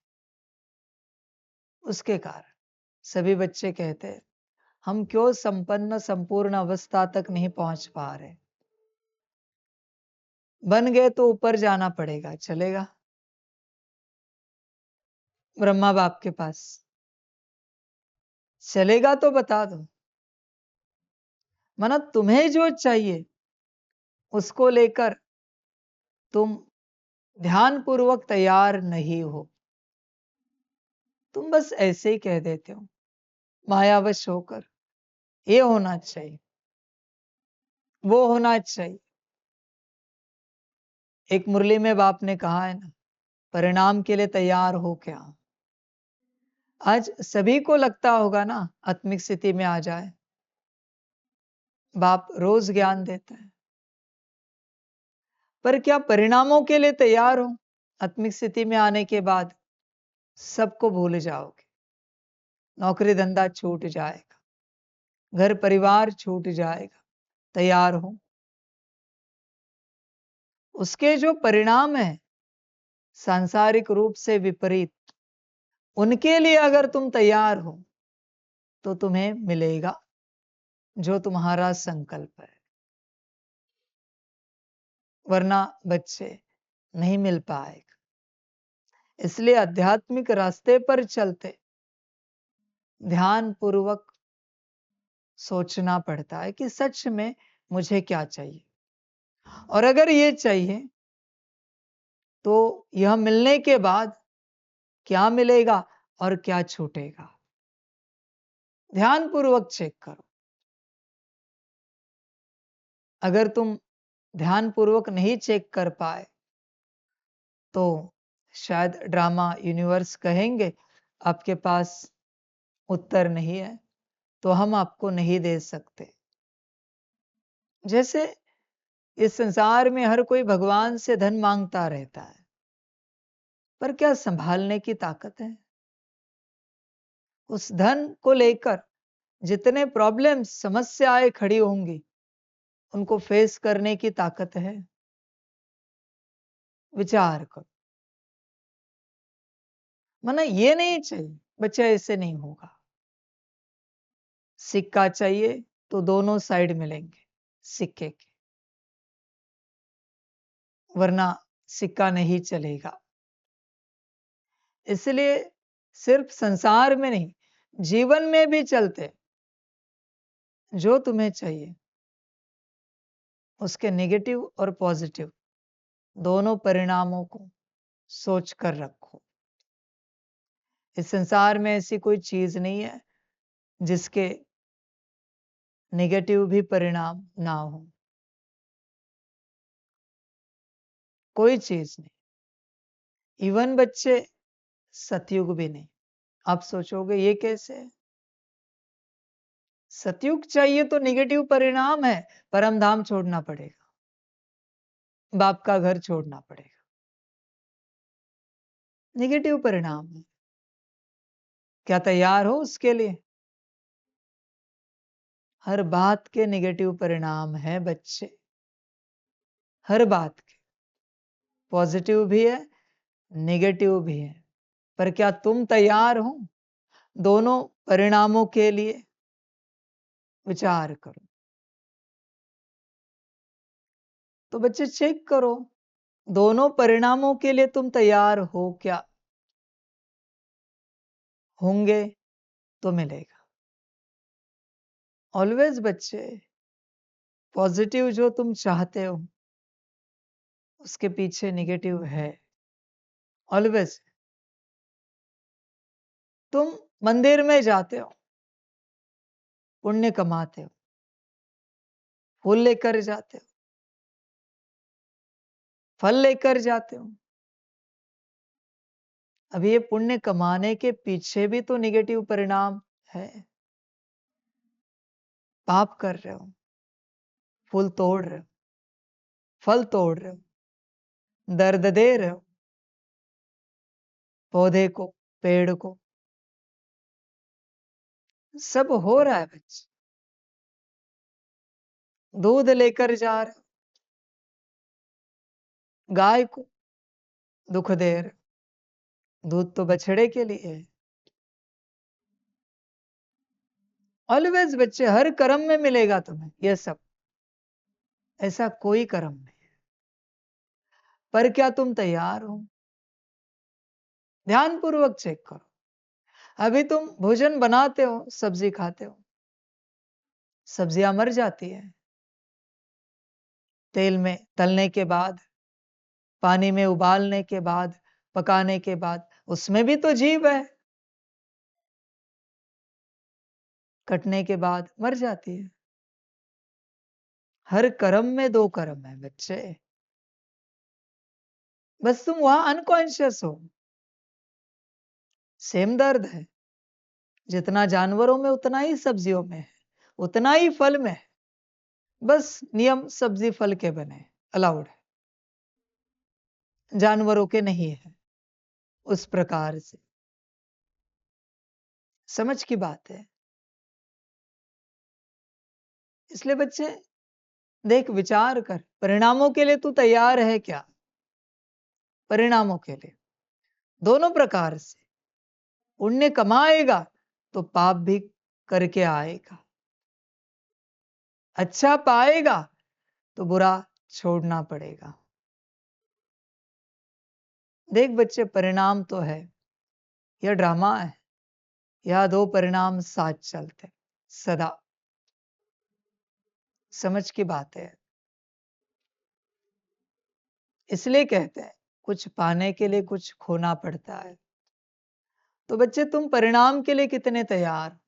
उसके कारण। सभी बच्चे कहते हैं हम क्यों संपन्न संपूर्ण अवस्था तक नहीं पहुंच पा रहे। बन गए तो ऊपर जाना पड़ेगा, चलेगा? ब्रह्मा बाप के पास चलेगा तो बता दो। मना तुम्हें जो चाहिए उसको लेकर तुम ध्यान पूर्वक तैयार नहीं हो, तुम बस ऐसे ही कह देते हो मायावश होकर, ये होना चाहिए, वो होना चाहिए। एक मुरली में बाप ने कहा है ना, परिणाम के लिए तैयार हो क्या? आज सभी को लगता होगा ना आत्मिक स्थिति में आ जाए, बाप रोज ज्ञान देता है, पर क्या परिणामों के लिए तैयार हो? आत्मिक स्थिति में आने के बाद सबको भूल जाओगे, नौकरी धंधा छूट जाएगा, घर परिवार छूट जाएगा। तैयार हो? उसके जो परिणाम है सांसारिक रूप से विपरीत, उनके लिए अगर तुम तैयार हो तो तुम्हें मिलेगा जो तुम्हारा संकल्प है, वरना बच्चे नहीं मिल पाएगा। इसलिए आध्यात्मिक रास्ते पर चलते ध्यान पूर्वक सोचना पड़ता है कि सच में मुझे क्या चाहिए, और अगर ये चाहिए तो यह मिलने के बाद क्या मिलेगा और क्या छूटेगा, ध्यान पूर्वक चेक करो। अगर तुम ध्यान पूर्वक नहीं चेक कर पाए तो शायद ड्रामा यूनिवर्स कहेंगे आपके पास उत्तर नहीं है तो हम आपको नहीं दे सकते। जैसे इस संसार में हर कोई भगवान से धन मांगता रहता है, पर क्या संभालने की ताकत है? उस धन को लेकर जितने प्रॉब्लम्स समस्याएं खड़ी होंगी उनको फेस करने की ताकत है? विचार करो। माना ये नहीं चाहिए बच्चा ऐसे नहीं होगा, सिक्का चाहिए तो दोनों साइड मिलेंगे सिक्के के, वरना सिक्का नहीं चलेगा। इसलिए सिर्फ संसार में नहीं, जीवन में भी चलते जो तुम्हें चाहिए उसके नेगेटिव और पॉजिटिव दोनों परिणामों को सोच कर रखो। इस संसार में ऐसी कोई चीज नहीं है जिसके नेगेटिव भी परिणाम ना हो, कोई चीज नहीं। इवन बच्चे सतयुग भी नहीं। आप सोचोगे ये कैसे है? सतयुग चाहिए तो नेगेटिव परिणाम है, परम धाम छोड़ना पड़ेगा, बाप का घर छोड़ना पड़ेगा, नेगेटिव परिणाम है। क्या तैयार हो उसके लिए? हर बात के नेगेटिव परिणाम है बच्चे, हर बात के पॉजिटिव भी है नेगेटिव भी है, पर क्या तुम तैयार हो दोनों परिणामों के लिए? विचार करो। तो बच्चे चेक करो दोनों परिणामों के लिए तुम तैयार हो क्या? होंगे तो मिलेगा। ऑलवेज बच्चे पॉजिटिव जो तुम चाहते हो उसके पीछे नेगेटिव है, ऑलवेज। तुम मंदिर में जाते हो, पुण्य कमाते हो, फूल लेकर जाते हो, फल लेकर जाते हो, अब ये पुण्य कमाने के पीछे भी तो नेगेटिव परिणाम है। पाप कर रहे हो, फूल तोड़ रहे हो, फल तोड़ रहे हो, दर्द दे रहे हो पौधे को, पेड़ को, सब हो रहा है बच्चे। दूध लेकर जा रहे, गाय को दुख दे रहे, दूध तो बछड़े के लिए है। ऑलवेज बच्चे, हर कर्म में मिलेगा तुम्हें ये सब, ऐसा कोई कर्म नहीं। पर क्या तुम तैयार हो? ध्यान पूर्वक चेक करो। अभी तुम भोजन बनाते हो, सब्जी खाते हो, सब्जियां मर जाती है तेल में तलने के बाद, पानी में उबालने के बाद, पकाने के बाद, उसमें भी तो जीव है, कटने के बाद मर जाती है। हर कर्म में दो कर्म है बच्चे, बस तुम वहां अनकॉन्शियस हो। सेम दर्द है, जितना जानवरों में उतना ही सब्जियों में है, उतना ही फल में है, बस नियम सब्जी फल के बने, अलाउड है, जानवरों के नहीं है उस प्रकार से। समझ की बात है। इसलिए बच्चे देख, विचार कर, परिणामों के लिए तू तैयार है क्या? परिणामों के लिए दोनों प्रकार से, पुण्य कमाएगा तो पाप भी करके आएगा, अच्छा पाएगा तो बुरा छोड़ना पड़ेगा। देख बच्चे, परिणाम तो है, यह ड्रामा है, यह दो परिणाम साथ चलते सदा। समझ की बात है। इसलिए कहते हैं कुछ पाने के लिए कुछ खोना पड़ता है। तो बच्चे, तुम परिणाम के लिए कितने तैयार?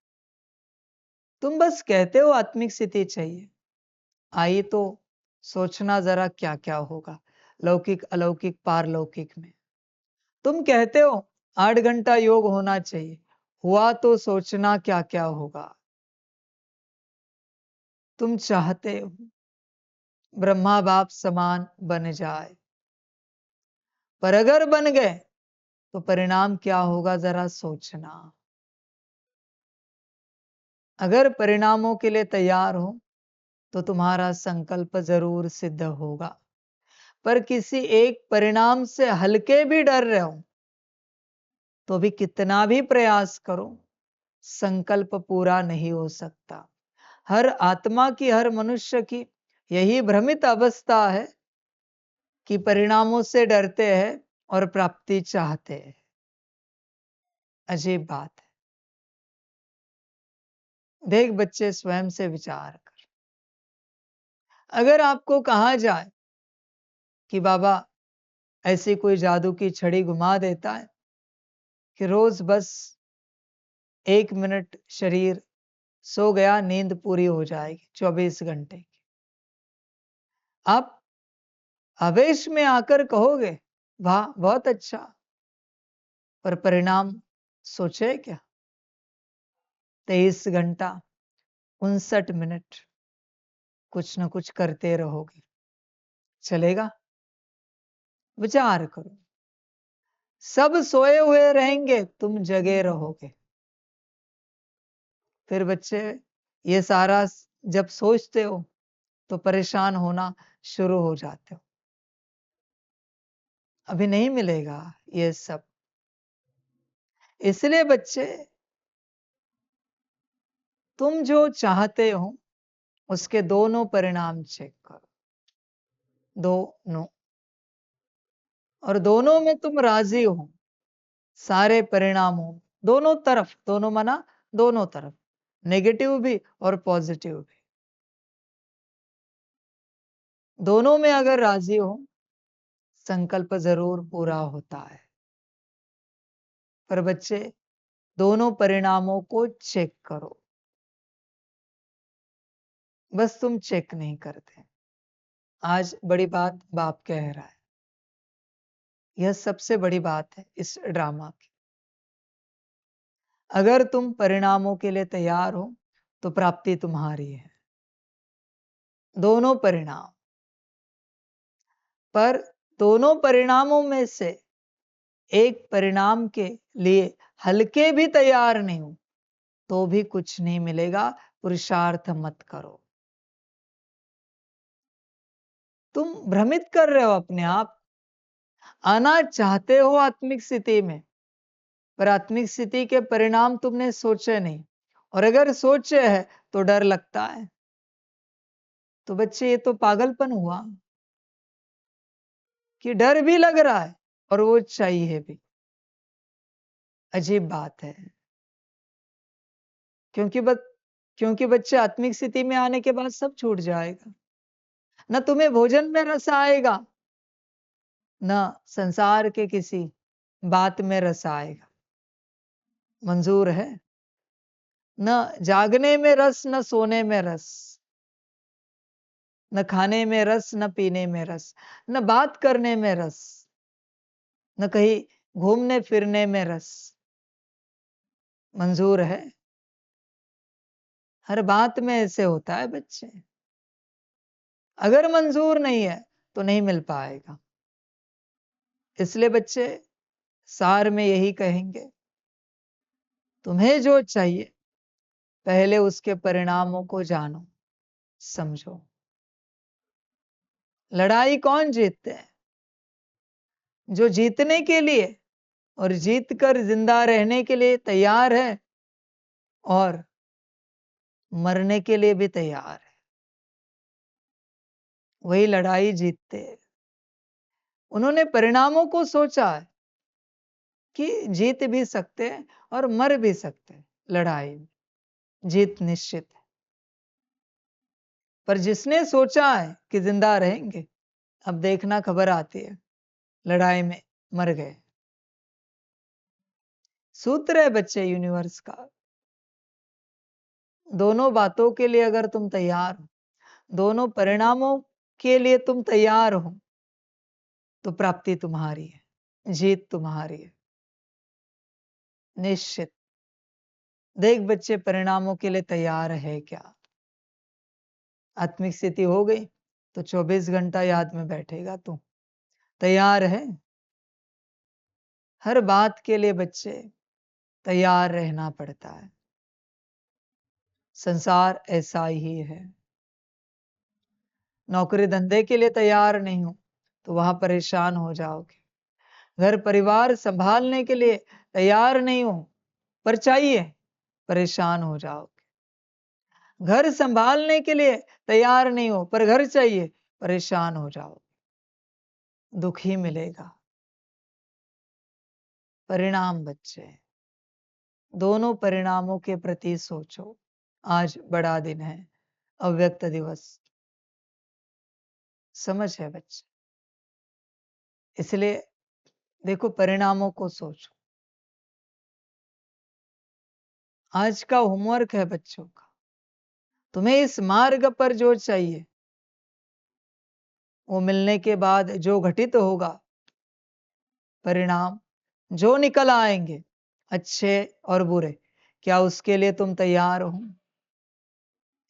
तुम बस कहते हो आत्मिक स्थिति चाहिए, आई तो सोचना जरा क्या क्या होगा लौकिक अलौकिक पारलौकिक में। तुम कहते हो 8 घंटा योग होना चाहिए, हुआ तो सोचना क्या क्या होगा। तुम चाहते हो ब्रह्मा बाप समान बन जाए, पर अगर बन गए तो परिणाम क्या होगा जरा सोचना। अगर परिणामों के लिए तैयार हो तो तुम्हारा संकल्प जरूर सिद्ध होगा, पर किसी एक परिणाम से हल्के भी डर रहे हो तो भी कितना भी प्रयास करो, संकल्प पूरा नहीं हो सकता। हर आत्मा की, हर मनुष्य की यही भ्रमित अवस्था है कि परिणामों से डरते हैं और प्राप्ति चाहते हैं। अजीब बात है। देख बच्चे, स्वयं से विचार कर। अगर आपको कहा जाए कि बाबा ऐसी कोई जादू की छड़ी घुमा देता है कि रोज बस 1 मिनट शरीर सो गया, नींद पूरी हो जाएगी 24 घंटे की, आप आवेश में आकर कहोगे वाह बहुत अच्छा, पर परिणाम सोचे क्या? 23 घंटा 59 मिनट कुछ न कुछ करते रहोगे, चलेगा? विचार करो। सब सोए हुए रहेंगे, तुम जगे रहोगे। फिर बच्चे, ये सारा जब सोचते हो तो परेशान होना शुरू हो जाते हो। अभी नहीं मिलेगा ये सब। इसलिए बच्चे, तुम जो चाहते हो उसके दोनों परिणाम चेक करो, दोनों, और दोनों में तुम राजी हो, सारे परिणामों दोनों तरफ, दोनों माना दोनों तरफ, नेगेटिव भी और पॉजिटिव भी, दोनों में अगर राजी हो, संकल्प जरूर पूरा होता है। पर बच्चे, दोनों परिणामों को चेक करो, बस तुम चेक नहीं करते। आज बड़ी बात बाप कह रहा है, यह सबसे बड़ी बात है इस ड्रामा की। अगर तुम परिणामों के लिए तैयार हो तो प्राप्ति तुम्हारी है, दोनों परिणाम। पर दोनों परिणामों में से एक परिणाम के लिए हल्के भी तैयार नहीं हो तो भी कुछ नहीं मिलेगा, पुरुषार्थ मत करो। तुम भ्रमित कर रहे हो अपने आप। आना चाहते हो आत्मिक स्थिति में, पर आत्मिक स्थिति के परिणाम तुमने सोचे नहीं, और अगर सोचे है तो डर लगता है। तो बच्चे, ये तो पागलपन हुआ कि डर भी लग रहा है और वो चाहिए भी। अजीब बात है। क्योंकि बच्चे आत्मिक स्थिति में आने के बाद सब छूट जाएगा। न तुम्हें भोजन में रस आएगा, न संसार के किसी बात में रस आएगा। मंजूर है? न जागने में रस, न सोने में रस, न खाने में रस, न पीने में रस, न बात करने में रस, न कहीं घूमने फिरने में रस। मंजूर है? हर बात में ऐसे होता है बच्चे। अगर मंजूर नहीं है तो नहीं मिल पाएगा। इसलिए बच्चे, सार में यही कहेंगे, तुम्हें जो चाहिए पहले उसके परिणामों को जानो, समझो। लड़ाई कौन जीतते हैं? जो जीतने के लिए और जीत कर जिंदा रहने के लिए तैयार है और मरने के लिए भी तैयार है, वही लड़ाई जीतते हैं। उन्होंने परिणामों को सोचा है कि जीत भी सकते हैं और मर भी सकते हैं। लड़ाई में जीत निश्चित है। पर जिसने सोचा है कि जिंदा रहेंगे, अब देखना खबर आती है लड़ाई में मर गए। सूत्र है बच्चे यूनिवर्स का। दोनों बातों के लिए अगर तुम तैयार हो, दोनों परिणामों के लिए तुम तैयार हो, तो प्राप्ति तुम्हारी है, जीत तुम्हारी है, निश्चित। देख बच्चे, परिणामों के लिए तैयार है क्या? आत्मिक स्थिति हो गई तो 24 घंटा याद में बैठेगा तू। तैयार है? हर बात के लिए बच्चे तैयार रहना पड़ता है। संसार ऐसा ही है। नौकरी धंधे के लिए तैयार नहीं हो तो वहां परेशान हो जाओगे। घर परिवार संभालने के लिए तैयार नहीं हो पर चाहिए, परेशान हो जाओगे। घर संभालने के लिए तैयार नहीं हो पर घर चाहिए, परेशान हो जाओगे, दुख ही मिलेगा। परिणाम बच्चे, दोनों परिणामों के प्रति सोचो। आज बड़ा दिन है, अव्यक्त दिवस, समझ है बच्चे? इसलिए देखो, परिणामों को सोचो। आज का होमवर्क है बच्चों का, तुम्हें इस मार्ग पर जो चाहिए वो मिलने के बाद जो घटित होगा, परिणाम जो निकल आएंगे, अच्छे और बुरे, क्या उसके लिए तुम तैयार हो?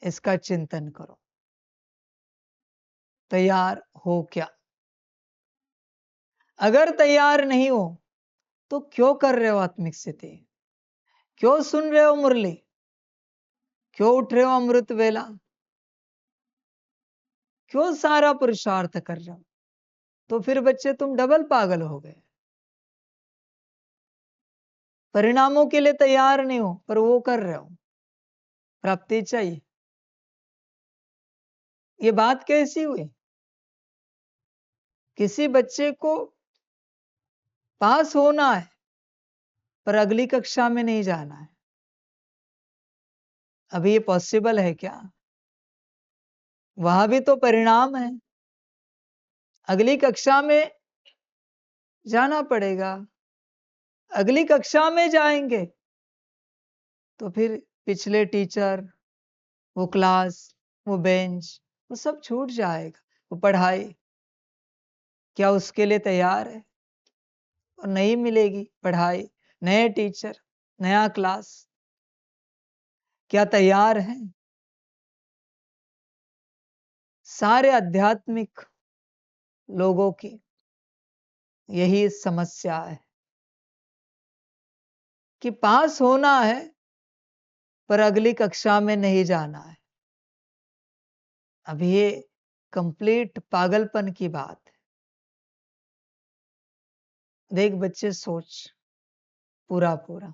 इसका चिंतन करो। तैयार हो क्या? अगर तैयार नहीं हो तो क्यों कर रहे हो आत्मिक स्थिति? क्यों सुन रहे हो मुरली? क्यों उठ रहे हो अमृत वेला? क्यों सारा पुरुषार्थ कर रहे हो? तो फिर बच्चे, तुम डबल पागल हो गए। परिणामों के लिए तैयार नहीं हो पर वो कर रहे हो, प्राप्ति चाहिए। ये बात कैसी हुई? किसी बच्चे को पास होना है पर अगली कक्षा में नहीं जाना है। अभी ये पॉसिबल है क्या? वहां भी तो परिणाम है, अगली कक्षा में जाना पड़ेगा। अगली कक्षा में जाएंगे तो फिर पिछले टीचर, वो क्लास, वो बेंच, वो सब छूट जाएगा। वो पढ़ाई, क्या उसके लिए तैयार है? और नहीं मिलेगी पढ़ाई, नए टीचर, नया क्लास, क्या तैयार हैं? सारे आध्यात्मिक लोगों की यही समस्या है कि पास होना है पर अगली कक्षा में नहीं जाना है। अब ये कंप्लीट पागलपन की बात है। देख बच्चे, सोच, पूरा पूरा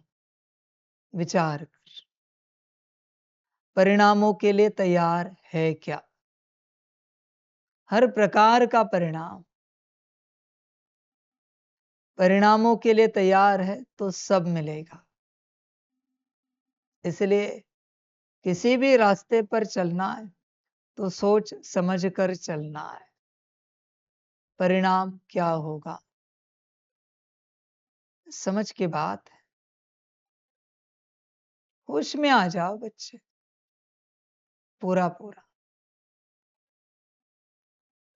विचार कर, परिणामों के लिए तैयार है क्या? हर प्रकार का परिणामों के लिए तैयार है तो सब मिलेगा। इसलिए किसी भी रास्ते पर चलना है तो सोच समझ कर चलना है। परिणाम क्या होगा, समझ की बात है। होश में आ जाओ बच्चे, पूरा पूरा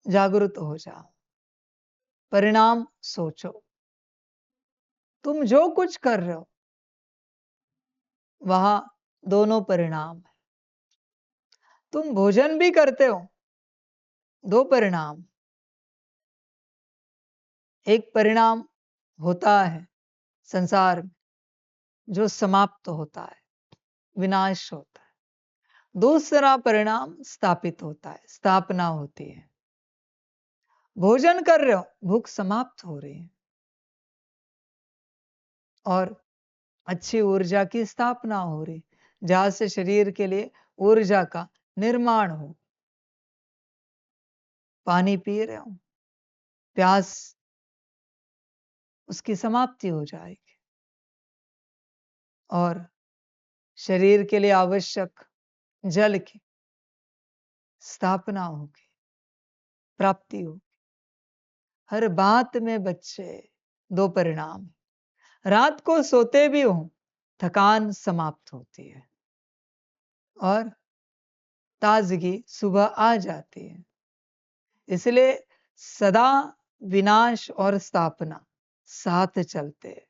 जागरूक हो जाओ। परिणाम सोचो, तुम जो कुछ कर रहे हो वहां दोनों परिणाम है। तुम भोजन भी करते हो, दो परिणाम। एक परिणाम होता है संसार में जो समाप्त होता है, विनाश होता है। दूसरा परिणाम स्थापित होता है, स्थापना होती है। भोजन कर रहे हो, भूख समाप्त हो रही है और अच्छी ऊर्जा की स्थापना हो रही, जहां से शरीर के लिए ऊर्जा का निर्माण हो। पानी पी रहे हो, प्यास उसकी समाप्ति हो जाएगी और शरीर के लिए आवश्यक जल की स्थापना होगी, प्राप्ति होगी। हर बात में बच्चे दो परिणाम। रात को सोते भी हो, थकान समाप्त होती है और ताजगी सुबह आ जाती है। इसलिए सदा विनाश और स्थापना साथ चलते हैं।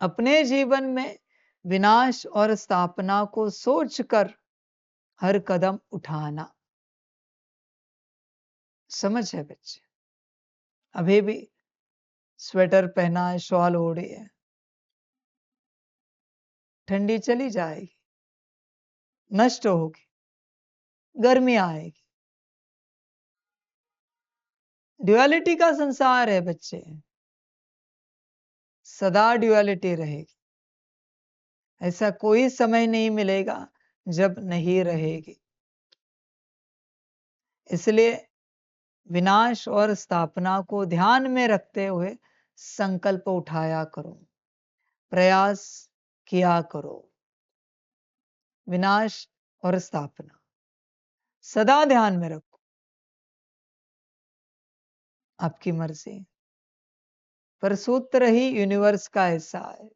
अपने जीवन में विनाश और स्थापना को सोचकर हर कदम उठाना। समझ है बच्चे? अभी भी स्वेटर पहना है, शॉल ओढ़ी है, ठंडी चली जाएगी, नष्ट होगी, गर्मी आएगी। ड्युअलिटी का संसार है बच्चे, सदा ड्युअलिटी रहेगी। ऐसा कोई समय नहीं मिलेगा जब नहीं रहेगी। इसलिए विनाश और स्थापना को ध्यान में रखते हुए संकल्प उठाया करो, प्रयास किया करो। विनाश और स्थापना सदा ध्यान में रखो। आपकी मर्जी, पर सूत्र ही यूनिवर्स का ऐसा है।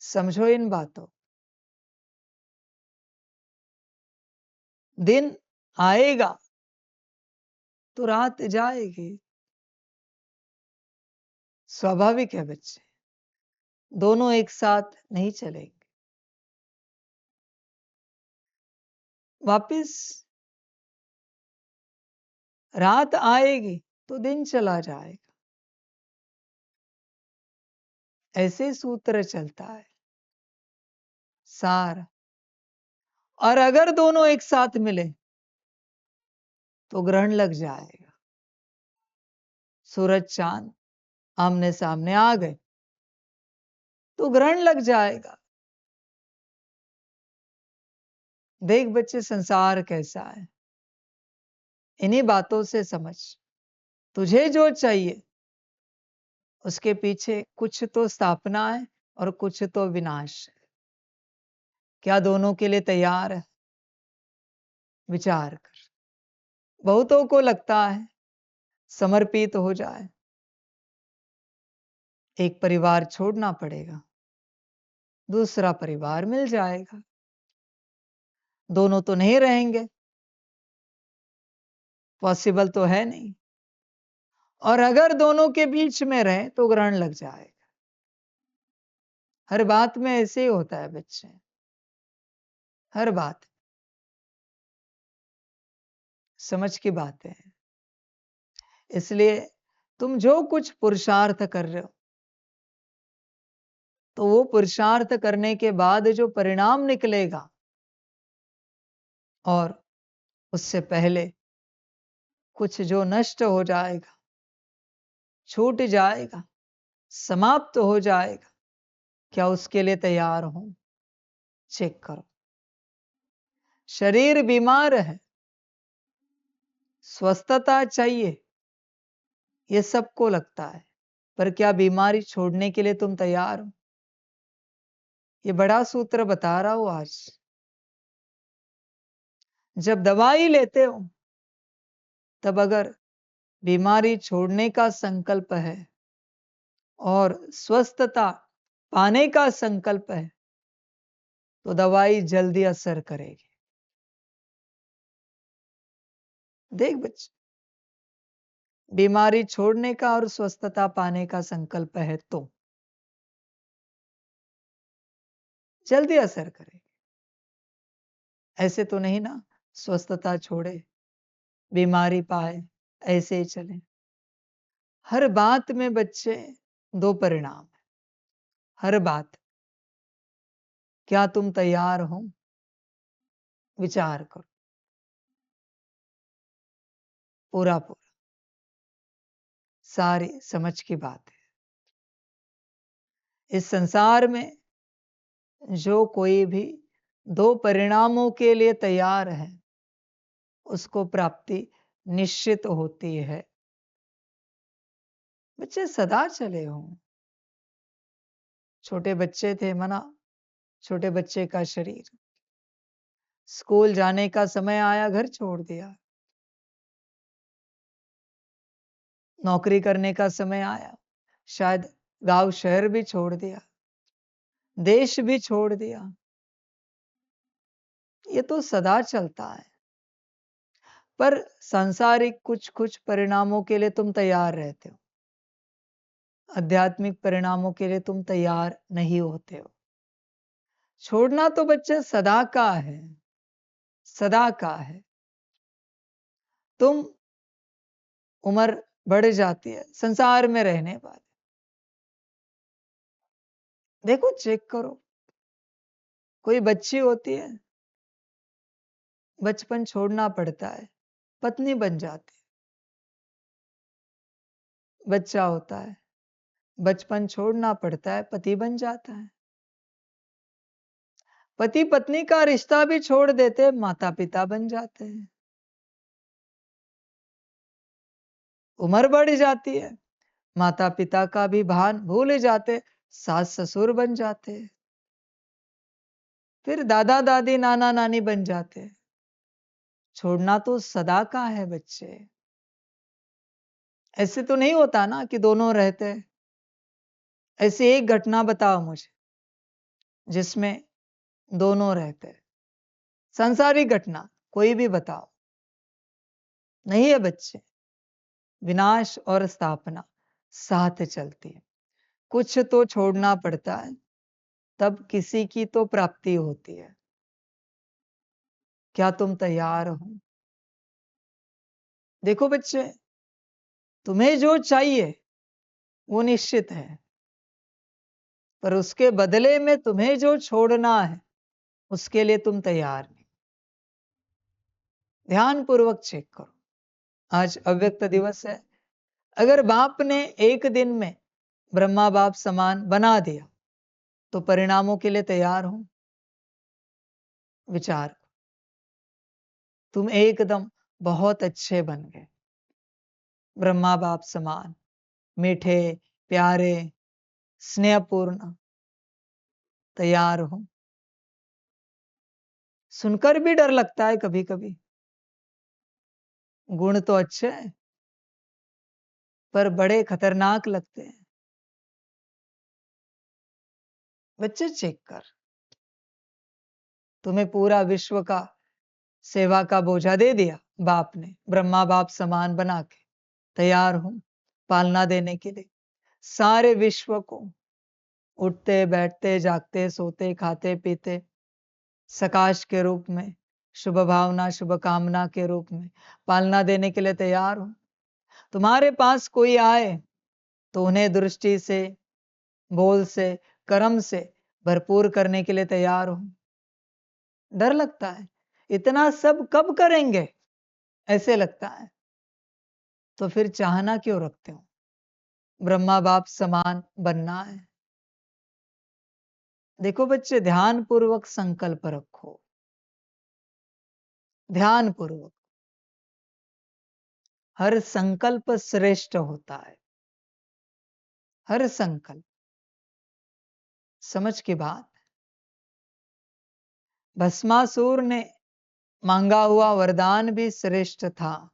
समझो इन बातों। दिन आएगा तो रात जाएगी, स्वाभाविक है बच्चे। दोनों एक साथ नहीं चलेंगे। वापिस रात आएगी तो दिन चला जाएगा। ऐसे सूत्र चलता है सार। और अगर दोनों एक साथ मिले तो ग्रहण लग जाएगा। सूरज चांद आमने सामने आ गए तो ग्रहण लग जाएगा। देख बच्चे, संसार कैसा है, इन्हीं बातों से समझ। तुझे जो चाहिए उसके पीछे कुछ तो स्थापना है और कुछ तो विनाश है। क्या दोनों के लिए तैयार है? विचार कर। बहुतों को लगता है समर्पित हो जाए, एक परिवार छोड़ना पड़ेगा, दूसरा परिवार मिल जाएगा। दोनों तो नहीं रहेंगे, पॉसिबल तो है नहीं। और अगर दोनों के बीच में रहे तो ग्रहण लग जाएगा। हर बात में ऐसे ही होता है बच्चे, हर बात। समझ की बात है। इसलिए तुम जो कुछ पुरुषार्थ कर रहे हो तो वो पुरुषार्थ करने के बाद जो परिणाम निकलेगा, और उससे पहले कुछ जो नष्ट हो जाएगा, छूट जाएगा, समाप्त हो जाएगा, क्या उसके लिए तैयार हो? चेक करो। शरीर बीमार है, स्वस्थता चाहिए, ये सबको लगता है, पर क्या बीमारी छोड़ने के लिए तुम तैयार हो? ये बड़ा सूत्र बता रहा हूं आज। जब दवाई लेते हो, तब अगर बीमारी छोड़ने का संकल्प है और स्वस्थता पाने का संकल्प है, तो दवाई जल्दी असर करेगी। देख बच्चे, बीमारी छोड़ने का और स्वस्थता पाने का संकल्प है तो जल्दी असर करेगी। ऐसे तो नहीं ना, स्वस्थता छोड़े, बीमारी पाए, ऐसे ही चले। हर बात में बच्चे दो परिणाम है, हर बात। क्या तुम तैयार हो? विचार करो पूरा पूरा, सारी समझ की बात है। इस संसार में जो कोई भी दो परिणामों के लिए तैयार है, उसको प्राप्ति निश्चित होती है। बच्चे सदा चले हो, छोटे बच्चे थे मना, छोटे बच्चे का शरीर, स्कूल जाने का समय आया, घर छोड़ दिया, नौकरी करने का समय आया, शायद गांव शहर भी छोड़ दिया, देश भी छोड़ दिया। ये तो सदा चलता है, पर सांसारिक कुछ कुछ परिणामों के लिए तुम तैयार रहते हो, आध्यात्मिक परिणामों के लिए तुम तैयार नहीं होते हो। छोड़ना तो बच्चे सदा का है, सदा का है। तुम उम्र बढ़ जाती है संसार में रहने बाद, देखो चेक करो, कोई बच्ची होती है, बचपन छोड़ना पड़ता है, पत्नी बन जाती है। बच्चा होता है, बचपन छोड़ना पड़ता है, पति बन जाता है। पति पत्नी का रिश्ता भी छोड़ देते, माता पिता बन जाते हैं। उम्र बढ़ जाती है, माता पिता का भी भान भूल जाते, सास ससुर बन जाते, फिर दादा दादी नाना नानी बन जाते। छोड़ना तो सदा का है बच्चे। ऐसे तो नहीं होता ना कि दोनों रहते। ऐसी एक घटना बताओ मुझे जिसमें दोनों रहते, सांसारिक घटना कोई भी बताओ। नहीं है बच्चे, विनाश और स्थापना साथ चलती है। कुछ तो छोड़ना पड़ता है, तब किसी की तो प्राप्ति होती है। क्या तुम तैयार हो? देखो बच्चे, तुम्हें जो चाहिए वो निश्चित है, पर उसके बदले में तुम्हें जो छोड़ना है उसके लिए तुम तैयार नहीं। ध्यान पूर्वक चेक करो। आज अव्यक्त दिवस है। अगर बाप ने एक दिन में ब्रह्मा बाप समान बना दिया, तो परिणामों के लिए तैयार हो? विचार करो। तुम एकदम बहुत अच्छे बन गए, ब्रह्मा बाप समान, मीठे, प्यारे, स्नेहपूर्ण, तैयार हो? सुनकर भी डर लगता है कभी कभी। गुण तो अच्छे हैं, पर बड़े खतरनाक लगते हैं। बच्चे चेक कर, तुम्हें पूरा विश्व का सेवा का बोझा दे दिया बाप ने, ब्रह्मा बाप समान बना के। तैयार हूं पालना देने के लिए सारे विश्व को, उठते बैठते जागते सोते खाते पीते, सकाश के रूप में, शुभ भावना शुभ कामना के रूप में पालना देने के लिए तैयार हूं। तुम्हारे पास कोई आए तो उन्हें दृष्टि से, बोल से, कर्म से भरपूर करने के लिए तैयार हूं। डर लगता है, इतना सब कब करेंगे, ऐसे लगता है। तो फिर चाहना क्यों रखते हो? ब्रह्मा बाप समान बनना है। देखो बच्चे, ध्यान पूर्वक संकल्प रखो, ध्यान पूर्वक। हर संकल्प श्रेष्ठ होता है, हर संकल्प। समझ की बात। भस्मासुर ने मांगा हुआ वरदान भी श्रेष्ठ था,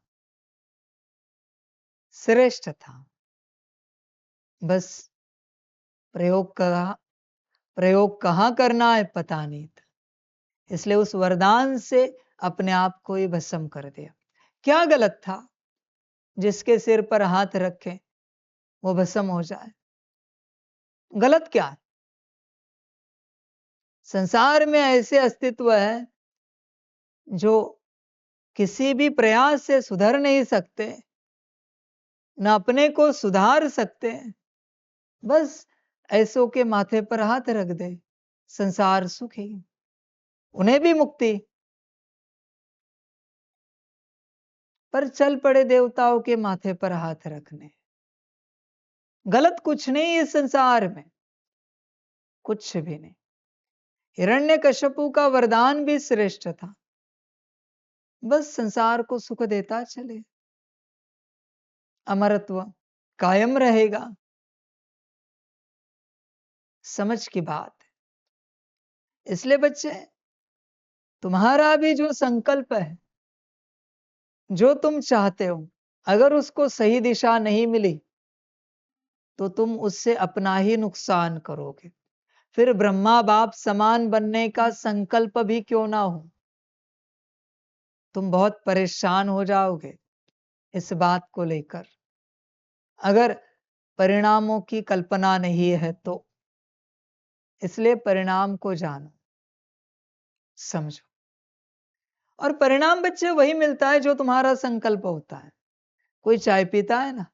श्रेष्ठ था। बस प्रयोग कहां करना है पता नहीं था, इसलिए उस वरदान से अपने आप को ही भस्म कर दिया। क्या गलत था जिसके सिर पर हाथ रखे वो भस्म हो जाए? गलत क्या है? संसार में ऐसे अस्तित्व है जो किसी भी प्रयास से सुधर नहीं सकते, न अपने को सुधार सकते। बस ऐसों के माथे पर हाथ रख दे, संसार सुखी, उन्हें भी मुक्ति। पर चल पड़े देवताओं के माथे पर हाथ रखने। गलत कुछ नहीं इस संसार में, कुछ भी नहीं। हिरण्यकश्यपु का वरदान भी श्रेष्ठ था, बस संसार को सुख देता चले, अमरत्व कायम रहेगा। समझ की बात है। इसलिए बच्चे, तुम्हारा भी जो संकल्प है, जो तुम चाहते हो, अगर उसको सही दिशा नहीं मिली तो तुम उससे अपना ही नुकसान करोगे। फिर ब्रह्मा बाप समान बनने का संकल्प भी क्यों ना हो, तुम बहुत परेशान हो जाओगे इस बात को लेकर। अगर परिणामों की कल्पना नहीं है तो, इसलिए परिणाम को जानो, समझो। और परिणाम बच्चे वही मिलता है जो तुम्हारा संकल्प होता है। कोई चाय पीता है ना,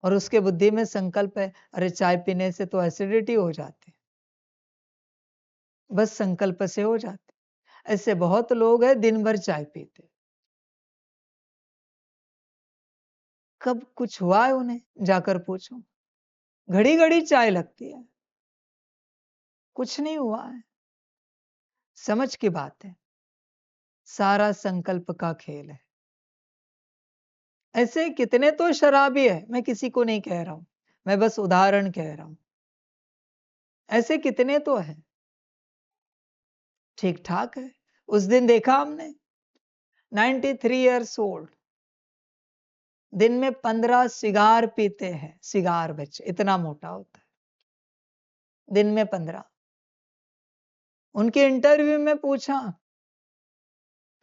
और उसके बुद्धि में संकल्प है, अरे चाय पीने से तो एसिडिटी हो जाती है, बस संकल्प से हो जाती। ऐसे बहुत लोग हैं दिन भर चाय पीते, कब कुछ हुआ है उन्हें जाकर पूछो। घड़ी घड़ी चाय लगती है, कुछ नहीं हुआ है। समझ की बात है, सारा संकल्प का खेल है। ऐसे कितने तो शराबी है, मैं किसी को नहीं कह रहा हूं, मैं बस उदाहरण कह रहा हूं। ऐसे कितने तो है, ठीक ठाक है। उस दिन देखा हमने 93 ईयर्स ओल्ड, दिन में 15 सिगार पीते हैं। सिगार बच्चे, इतना मोटा होता है, दिन में 15। उनके इंटरव्यू में पूछा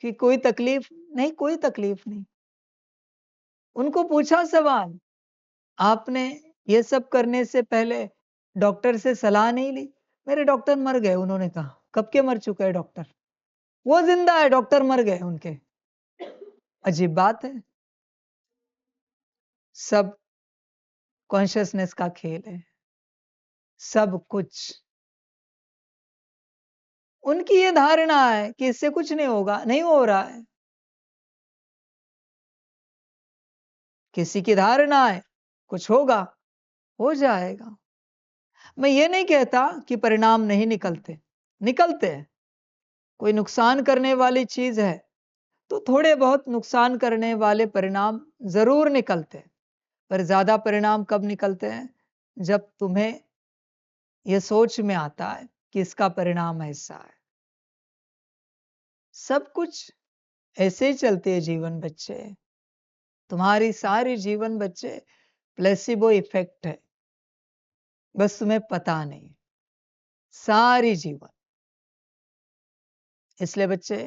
कि कोई तकलीफ नहीं, कोई तकलीफ नहीं। उनको पूछा सवाल, आपने ये सब करने से पहले डॉक्टर से सलाह नहीं ली? मेरे डॉक्टर मर गए, उन्होंने कहा। कब के मर चुके हैं डॉक्टर? वो जिंदा है, डॉक्टर मर गए उनके। अजीब बात है। सब कॉन्शियसनेस का खेल है, सब कुछ। उनकी ये धारणा है कि इससे कुछ नहीं होगा, नहीं हो रहा है। किसी की धारणा है कुछ होगा, हो जाएगा। मैं ये नहीं कहता कि परिणाम नहीं निकलते, निकलते हैं। कोई नुकसान करने वाली चीज है तो थोड़े बहुत नुकसान करने वाले परिणाम जरूर निकलते हैं। पर ज्यादा परिणाम कब निकलते हैं? जब तुम्हें यह सोच में आता है कि इसका परिणाम ऐसा है। सब कुछ ऐसे ही चलते है जीवन बच्चे। तुम्हारी सारी जीवन बच्चे प्लेसिबो इफेक्ट है, बस तुम्हें पता नहीं। सारी जीवन। इसलिए बच्चे,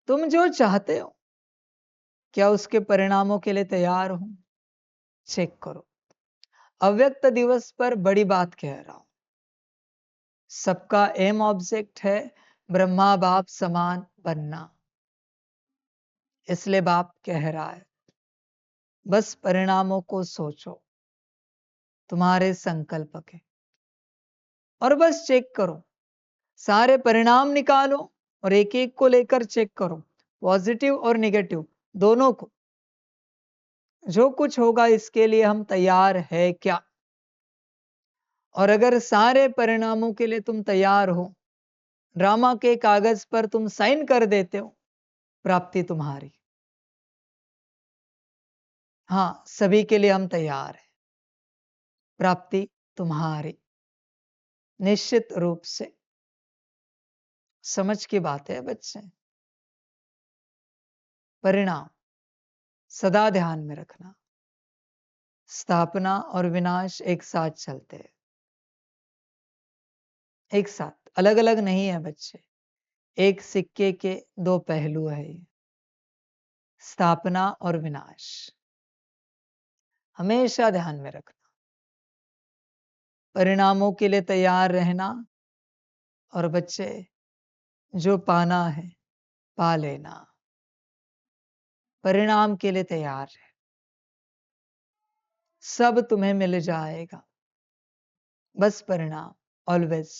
तुम जो चाहते हो, क्या उसके परिणामों के लिए तैयार हो? चेक करो। अव्यक्त दिवस पर बड़ी बात कह रहा हूं। सबका एम ऑब्जेक्ट है ब्रह्मा बाप समान बनना। इसलिए बाप कह रहा है, बस परिणामों को सोचो तुम्हारे संकल्प के। और बस चेक करो, सारे परिणाम निकालो और एक एक को लेकर चेक करो, पॉजिटिव और नेगेटिव दोनों को। जो कुछ होगा इसके लिए हम तैयार है क्या? और अगर सारे परिणामों के लिए तुम तैयार हो, ड्रामा के कागज पर तुम साइन कर देते हो, प्राप्ति तुम्हारी। हाँ, सभी के लिए हम तैयार हैं, प्राप्ति तुम्हारी निश्चित रूप से। समझ की बात है बच्चे। परिणाम सदा ध्यान में रखना, स्थापना और विनाश एक साथ चलते हैं, एक साथ, अलग अलग नहीं है बच्चे। एक सिक्के के दो पहलू है ये, स्थापना और विनाश। हमेशा ध्यान में रखना, परिणामों के लिए तैयार रहना, और बच्चे जो पाना है पा लेना। परिणाम के लिए तैयार है, सब तुम्हें मिल जाएगा, बस परिणाम ऑलवेज।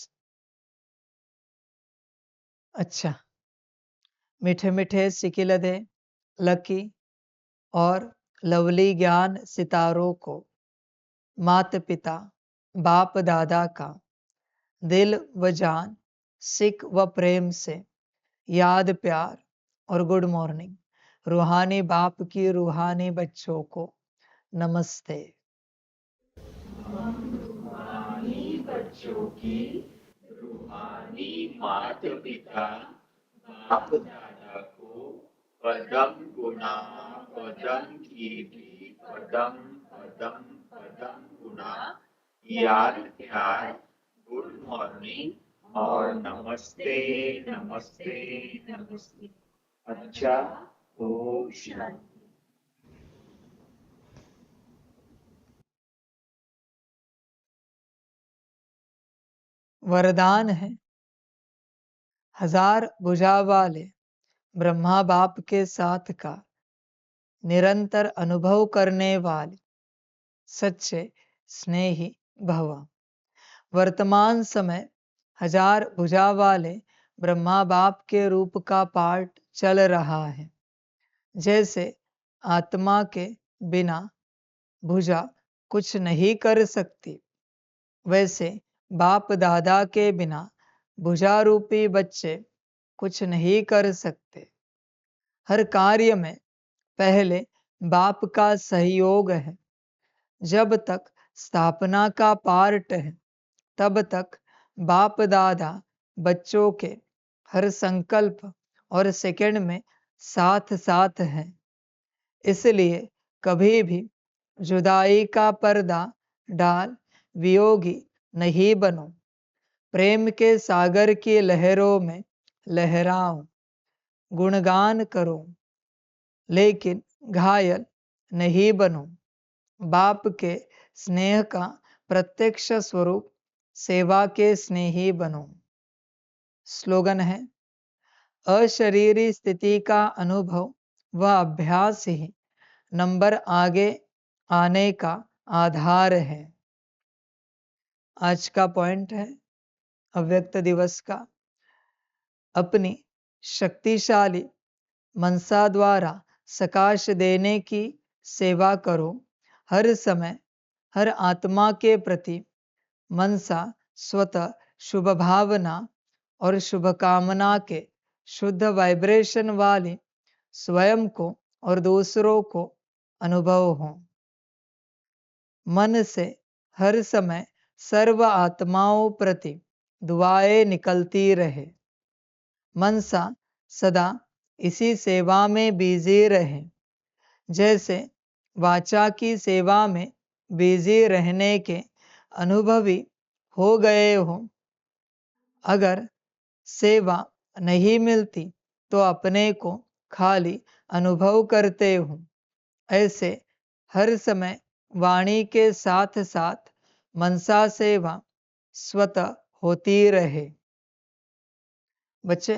अच्छा, मीठे मीठे सिकिलदे लकी और लवली ज्ञान सितारों को माता पिता बाप दादा का दिल व जान सिख व प्रेम से याद प्यार और गुड मॉर्निंग। रूहानी बाप की रूहानी बच्चों को नमस्ते। बच्चों की रूहानी माता पिता बाप दादा को पदम गुना पदम कीर्ति पदम पदम पदम गुना याद प्यार गुड मॉर्निंग और नमस्ते नमस्ते नमस्ते। अच्छा, ओम शांति। वरदान है, हजार भुजा वाले ब्रह्मा बाप के साथ का निरंतर अनुभव करने वाले सच्चे स्नेही भव। वर्तमान समय हजार भुजा वाले ब्रह्मा बाप के रूप का पाठ चल रहा है। जैसे आत्मा के बिना भुजा कुछ नहीं कर सकती, वैसे बाप दादा के बिना भुजा रूपी बच्चे कुछ नहीं कर सकते। हर कार्य में पहले बाप का सहयोग है। जब तक स्थापना का पार्ट है, तब तक बाप दादा बच्चों के हर संकल्प और सेकंड में साथ साथ हैं। इसलिए कभी भी जुदाई का पर्दा डाल वियोगी नहीं बनो। प्रेम के सागर की लहरों में लहराओ, गुणगान करो, लेकिन घायल नहीं बनो। बाप के स्नेह का प्रत्यक्ष स्वरूप सेवा के स्नेही बनो। स्लोगन है, अशरीरी स्थिति का अनुभव व अभ्यास ही नंबर आगे आने का आधार है। आज का पॉइंट है अव्यक्त दिवस का, अपनी शक्तिशाली मनसा द्वारा सकाश देने की सेवा करो। हर समय हर आत्मा के प्रति मनसा स्वतः शुभ भावना और शुभ कामना के शुद्ध वाइब्रेशन वाली स्वयं को और दूसरों को अनुभव हो। मन से हर समय सर्व आत्माओं प्रति दुआएं निकलती रहे। मनसा सदा इसी सेवा में बिजी रहे। जैसे वाचा की सेवा में बिजी रहने के अनुभवी हो गए हो। अगर सेवा नहीं मिलती तो अपने को खाली अनुभव करते हो। ऐसे हर समय वाणी के साथ साथ मनसा सेवा स्वतः होती रहे। बच्चे,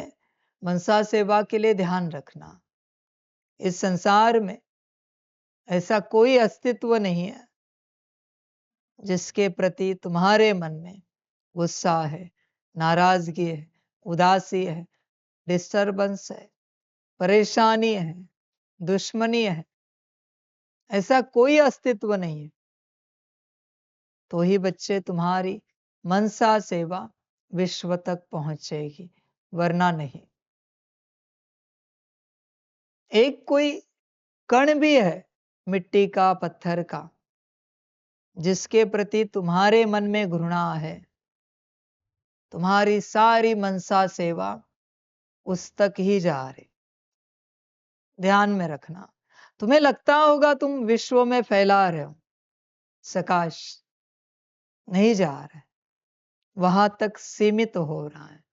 मनसा सेवा के लिए ध्यान रखना, इस संसार में ऐसा कोई अस्तित्व नहीं है जिसके प्रति तुम्हारे मन में गुस्सा है, नाराजगी है, उदासी है, डिस्टरबेंस है, परेशानी है, दुश्मनी है, ऐसा कोई अस्तित्व नहीं है। तो ही बच्चे तुम्हारी मनसा सेवा विश्व तक पहुंचेगी, वरना नहीं। एक कोई कण भी है मिट्टी का, पत्थर का, जिसके प्रति तुम्हारे मन में घृणा है, तुम्हारी सारी मनसा सेवा उस तक ही जा रही। ध्यान में रखना। तुम्हें लगता होगा तुम विश्व में फैला रहे हो, सकाश नहीं जा रहा है, वहां तक सीमित हो रहा है।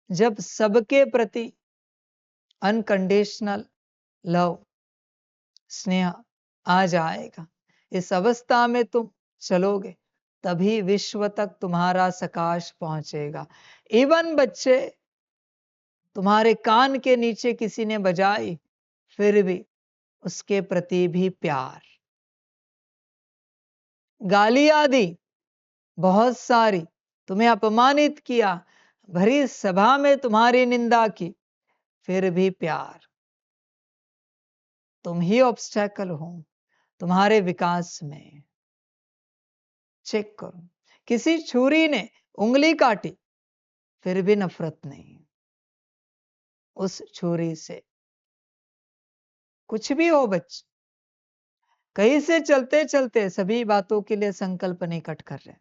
जब सबके प्रति अनकंडीशनल लव, स्नेह आ जाएगा, इस अवस्था में तुम चलोगे, तभी विश्व तक तुम्हारा सकाश पहुंचेगा। इवन बच्चे, तुम्हारे कान के नीचे किसी ने बजाई, फिर भी उसके प्रति भी प्यार। गालियां दी बहुत सारी, तुम्हें अपमानित किया, भरी सभा में तुम्हारी निंदा की, फिर भी प्यार। तुम ही ऑब्स्टेकल हो तुम्हारे विकास में। चेक करो, किसी छुरी ने उंगली काटी, फिर भी नफरत नहीं उस छुरी से। कुछ भी हो बच्चे, कहीं से चलते चलते सभी बातों के लिए संकल्प नहीं कट कर रहे,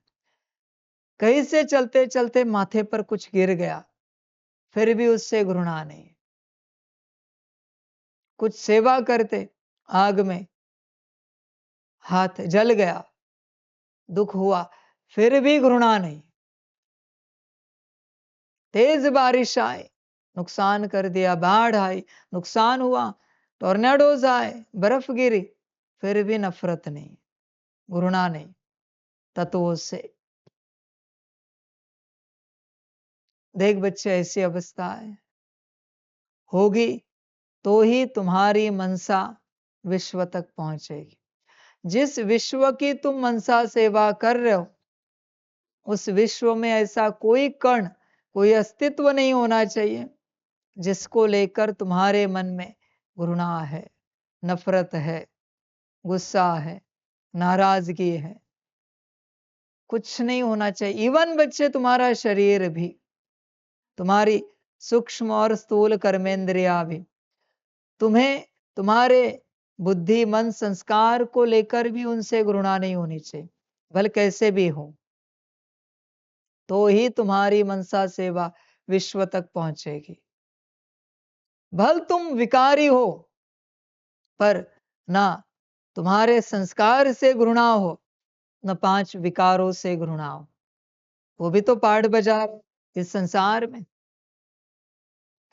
कहीं से चलते चलते माथे पर कुछ गिर गया, फिर भी उससे घृणा नहीं। कुछ सेवा करते, आग में हाथ जल गया, दुख हुआ, फिर भी घृणा नहीं। तेज बारिश आए, नुकसान कर दिया, बाढ़ आई, नुकसान हुआ, टॉर्नेडोज आए, बर्फ गिरी, फिर भी नफरत नहीं, घृणा नहीं तत्वों से। देख बच्चे, ऐसी अवस्था है होगी तो ही तुम्हारी मनसा विश्व तक पहुंचेगी। जिस विश्व की तुम मनसा सेवा कर रहे हो, उस विश्व में ऐसा कोई कण, कोई अस्तित्व नहीं होना चाहिए जिसको लेकर तुम्हारे मन में घृणा है, नफरत है, गुस्सा है, नाराजगी है। कुछ नहीं होना चाहिए। इवन बच्चे, तुम्हारा शरीर भी, तुम्हारी सूक्ष्म और स्थूल कर्मेंद्रिया भी, तुम्हें तुम्हारे बुद्धि, मन, संस्कार को लेकर भी उनसे घृणा नहीं होनी चाहिए, भले कैसे भी हो। तो ही तुम्हारी मनसा सेवा विश्व तक पहुंचेगी। भल तुम विकारी हो, पर ना तुम्हारे संस्कार से घृणा हो, न 5 विकारों से घृणा हो। वो भी तो पाठ बजा रहे इस संसार में।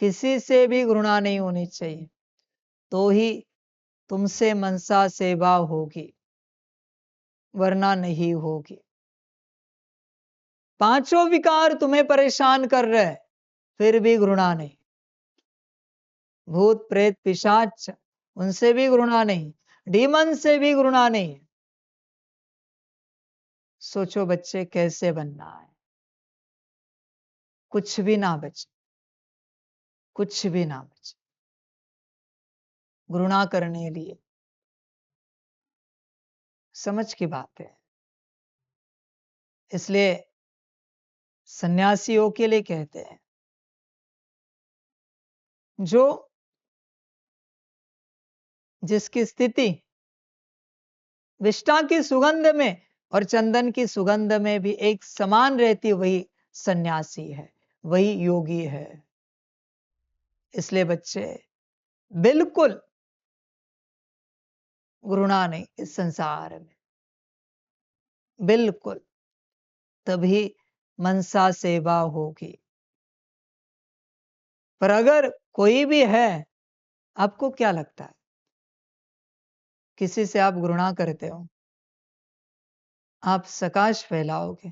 किसी से भी घृणा नहीं होनी चाहिए, तो ही तुमसे मनसा सेवा होगी, वरना नहीं होगी। 5 विकार तुम्हें परेशान कर रहे, फिर भी घृणा नहीं। भूत, प्रेत, पिशाच, उनसे भी घृणा नहीं, डीमन से भी घृणा नहीं। सोचो बच्चे, कैसे बनना है? कुछ भी ना बचे, कुछ भी ना बचे घृणा करने लिए। समझ की बात है। इसलिए सन्यासियों के लिए कहते हैं, जो जिसकी स्थिति विष्ठा की सुगंध में और चंदन की सुगंध में भी एक समान रहती, वही सन्यासी है, वही योगी है। इसलिए बच्चे, बिल्कुल घृणा नहीं इस संसार में, बिल्कुल। तभी मनसा सेवा होगी। पर अगर कोई भी है, आपको क्या लगता है, किसी से आप घृणा करते हो, आप सकाश फैलाओगे,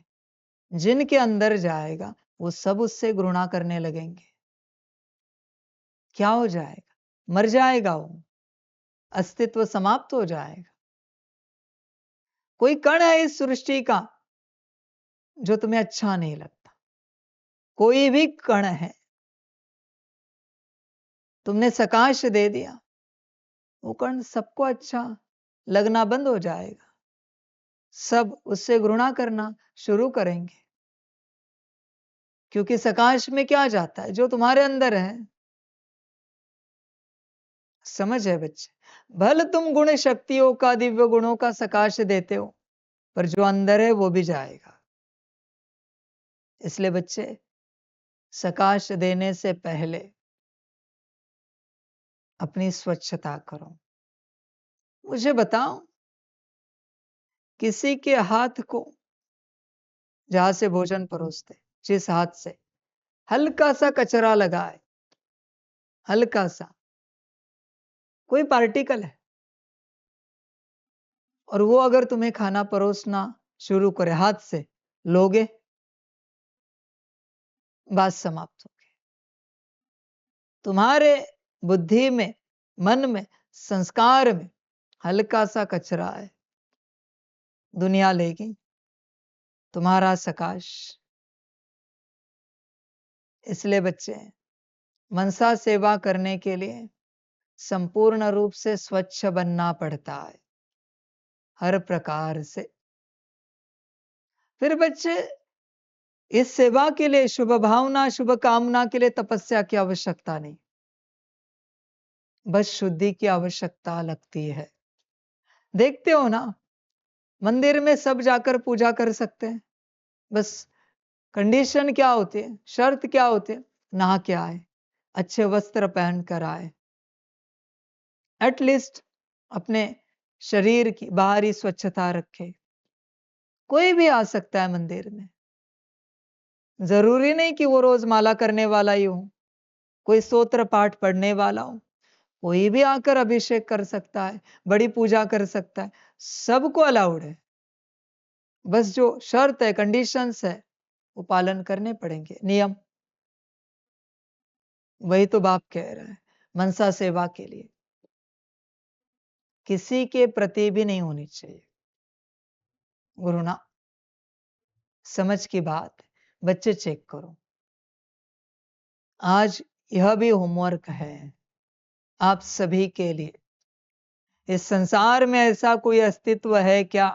जिनके अंदर जाएगा वो सब उससे घृणा करने लगेंगे। क्या हो जाएगा? मर जाएगा वो, अस्तित्व समाप्त हो जाएगा। कोई कण है इस सृष्टि का जो तुम्हें अच्छा नहीं लगता। कोई भी कण है, तुमने सकाश दे दिया, वो कण सबको अच्छा लगना बंद हो जाएगा। सब उससे घृणा करना शुरू करेंगे, क्योंकि सकाश में क्या जाता है? जो तुम्हारे अंदर है। समझ है बच्चे? भले तुम गुण शक्तियों का, दिव्य गुणों का सकाश देते हो, पर जो अंदर है वो भी जाएगा। इसलिए बच्चे, सकाश देने से पहले अपनी स्वच्छता करो। मुझे बताओ, किसी के हाथ को, जहां से भोजन परोसते, जिस हाथ से हल्का सा कचरा लगा है, हल्का सा कोई पार्टिकल है, और वो अगर तुम्हें खाना परोसना शुरू करे हाथ से, लोगे? बात समाप्त हो गई। तुम्हारे बुद्धि में, मन में, संस्कार में हल्का सा कचरा है, दुनिया लेगी तुम्हारा सकाश। इसलिए बच्चे, मनसा सेवा करने के लिए संपूर्ण रूप से स्वच्छ बनना पड़ता है, हर प्रकार से। फिर बच्चे, इस सेवा के लिए शुभ भावना, शुभ कामना के लिए तपस्या की आवश्यकता नहीं, बस शुद्धि की आवश्यकता लगती है। देखते हो ना, मंदिर में सब जाकर पूजा कर सकते हैं, बस कंडीशन क्या होती है, शर्त क्या होती है? नहा के आए, अच्छे वस्त्र पहन कर आए, एटलीस्ट अपने शरीर की बाहरी स्वच्छता रखे। कोई भी आ सकता है मंदिर में, जरूरी नहीं कि वो रोज माला करने वाला ही हो, कोई स्तोत्र पाठ पढ़ने वाला हो, कोई भी आकर अभिषेक कर सकता है, बड़ी पूजा कर सकता है, सबको अलाउड है। बस जो शर्त है, कंडीशंस है, वो पालन करने पड़ेंगे, नियम। वही तो बाप कह रहा है, मनसा सेवा के लिए किसी के प्रति भी नहीं होनी चाहिए घृणा। समझ की बात है। बच्चे चेक करो, आज यह भी होमवर्क है आप सभी के लिए। इस संसार में ऐसा कोई अस्तित्व है क्या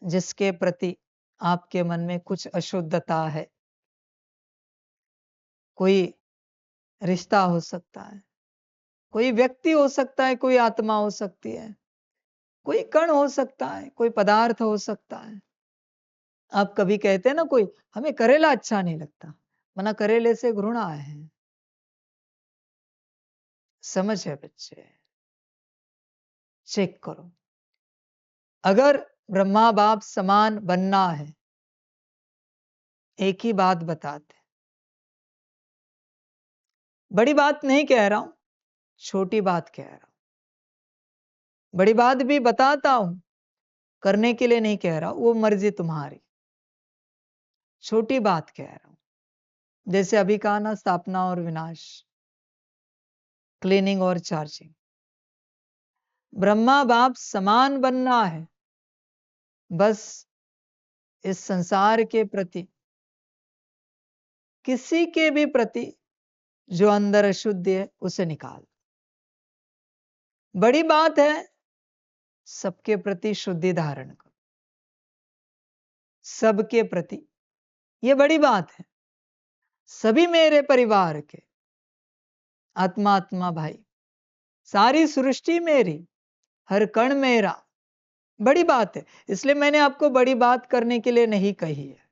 जिसके प्रति आपके मन में कुछ अशुद्धता है? कोई रिश्ता हो सकता है, कोई व्यक्ति हो सकता है, कोई आत्मा हो सकती है, कोई कण हो सकता है, कोई पदार्थ हो सकता है। आप कभी कहते हैं ना, कोई हमें करेला अच्छा नहीं लगता, मना करेले से घृणा है। समझ है बच्चे? चेक करो, अगर ब्रह्मा बाप समान बनना है, एक ही बात बताते, बड़ी बात नहीं कह रहा हूं, छोटी बात कह रहा हूं। बड़ी बात भी बताता हूं, करने के लिए नहीं कह रहा, वो मर्जी तुम्हारी। छोटी बात कह रहा हूं, जैसे अभी कहा ना, स्थापना और विनाश, क्लीनिंग और चार्जिंग। ब्रह्मा बाप समान बनना है, बस इस संसार के प्रति, किसी के भी प्रति जो अंदर अशुद्ध है, उसे निकाल। बड़ी बात है सबके प्रति शुद्धि धारण करो, सबके प्रति, यह बड़ी बात है। सभी मेरे परिवार के आत्मा आत्मा भाई, सारी सृष्टि मेरी, हर कण मेरा, बड़ी बात है। इसलिए मैंने आपको बड़ी बात करने के लिए नहीं कही है,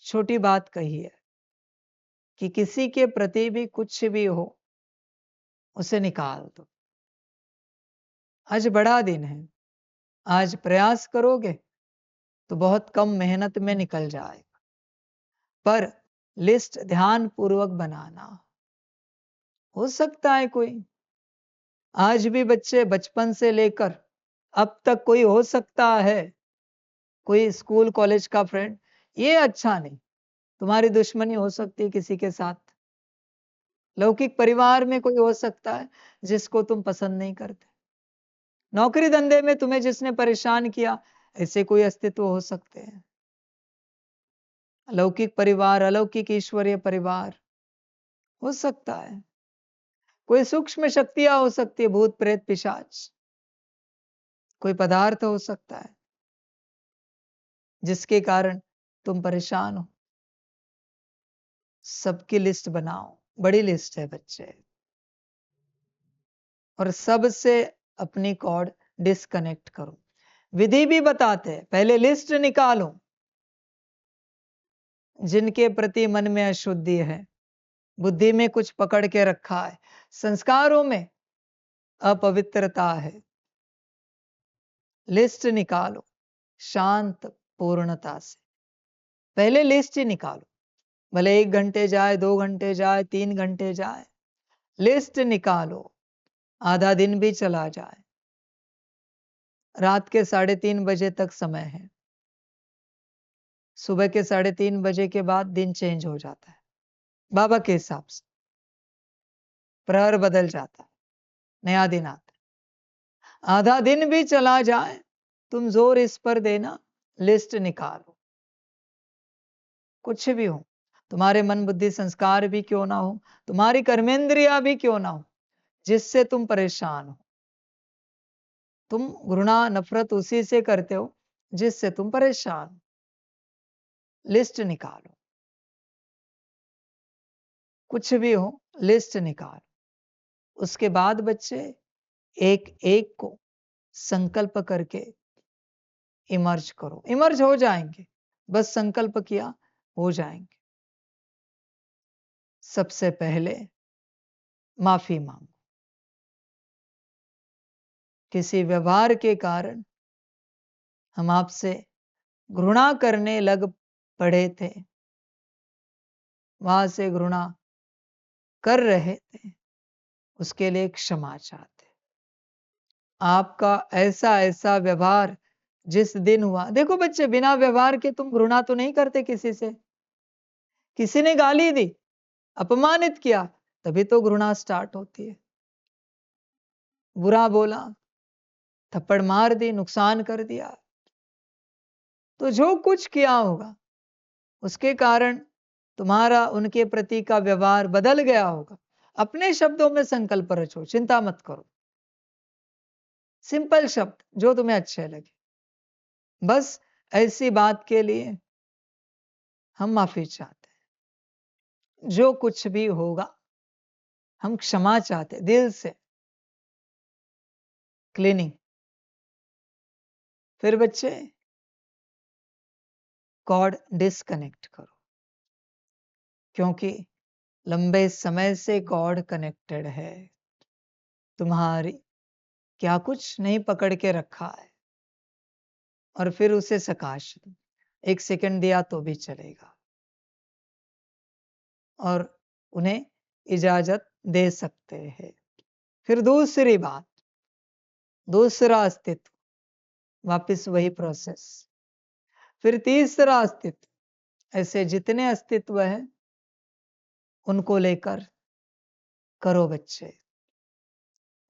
छोटी बात कही है कि किसी के प्रति भी कुछ भी हो, उसे निकाल दो। आज बड़ा दिन है, आज प्रयास करोगे तो बहुत कम मेहनत में निकल जाएगा, पर लिस्ट ध्यान पूर्वक बनाना। हो सकता है कोई आज भी बच्चे बचपन से लेकर अब तक, कोई हो सकता है कोई स्कूल कॉलेज का फ्रेंड, ये अच्छा नहीं, तुम्हारी दुश्मनी हो सकती है किसी के साथ। लौकिक परिवार में कोई हो सकता है जिसको तुम पसंद नहीं करते। नौकरी धंधे में तुम्हें जिसने परेशान किया, ऐसे कोई अस्तित्व हो सकते हैं? अलौकिक परिवार, अलौकिक ईश्वरीय परिवार हो सकता है। कोई सूक्ष्म शक्तियां हो सकती है, भूत प्रेत पिशाच, कोई पदार्थ हो सकता है जिसके कारण तुम परेशान हो। सबकी लिस्ट बनाओ, बड़ी लिस्ट है बच्चे, और सबसे अपनी कॉर्ड डिस्कनेक्ट करो। विधि भी बताते हैं, पहले लिस्ट निकालो जिनके प्रति मन में अशुद्धि है, बुद्धि में कुछ पकड़ के रखा है, संस्कारों में अपवित्रता है। लिस्ट निकालो शांत पूर्णता से, पहले लिस्ट ही निकालो। भले 1 घंटे जाए, 2 घंटे जाए, 3 घंटे जाए, लिस्ट निकालो। आधा दिन भी चला जाए, रात के 3:30 बजे तक समय है। सुबह के 3:30 बजे के बाद दिन चेंज हो जाता है बाबा के हिसाब से, प्रहर बदल जाता है, नया दिन आता है। आधा दिन भी चला जाए, तुम जोर इस पर देना, लिस्ट निकालो। कुछ भी हो, तुम्हारे मन बुद्धि संस्कार भी क्यों ना हो, तुम्हारी कर्मेंद्रिया भी क्यों ना हो, जिससे तुम परेशान हो, तुम घृणा नफरत उसी से करते हो जिससे तुम परेशान हो। लिस्ट निकालो, कुछ भी हो लिस्ट निकालो। उसके बाद बच्चे एक एक को संकल्प करके इमर्ज करो। इमर्ज हो जाएंगे, बस संकल्प किया हो जाएंगे। सबसे पहले माफी मांगो। किसी व्यवहार के कारण हम आपसे घृणा करने लग पड़े थे, वहां से घृणा कर रहे थे, उसके लिए क्षमा चाहते। आपका ऐसा ऐसा व्यवहार जिस दिन हुआ, देखो बच्चे, बिना व्यवहार के तुम घृणा तो नहीं करते किसी से। किसी ने गाली दी, अपमानित किया, तभी तो घृणा स्टार्ट होती है। बुरा बोला, थप्पड़ मार दी, नुकसान कर दिया, तो जो कुछ किया होगा उसके कारण तुम्हारा उनके प्रति का व्यवहार बदल गया होगा। अपने शब्दों में संकल्प रचो, चिंता मत करो। सिंपल शब्द जो तुम्हें अच्छे लगे, बस ऐसी बात के लिए हम माफी चाहते हैं। जो कुछ भी होगा हम क्षमा चाहते, दिल से क्लीनिंग। फिर बच्चे कॉर्ड डिस्कनेक्ट करो, क्योंकि लंबे समय से कॉर्ड कनेक्टेड है। तुम्हारी क्या कुछ नहीं पकड़ के रखा है, और फिर उसे सकाश दो। 1 सेकंड दिया तो भी चलेगा, और उन्हें इजाजत दे सकते हैं। फिर दूसरी बात, दूसरा अस्तित्व, वापस वही प्रोसेस। फिर तीसरा अस्तित्व, ऐसे जितने अस्तित्व हैं उनको लेकर करो बच्चे,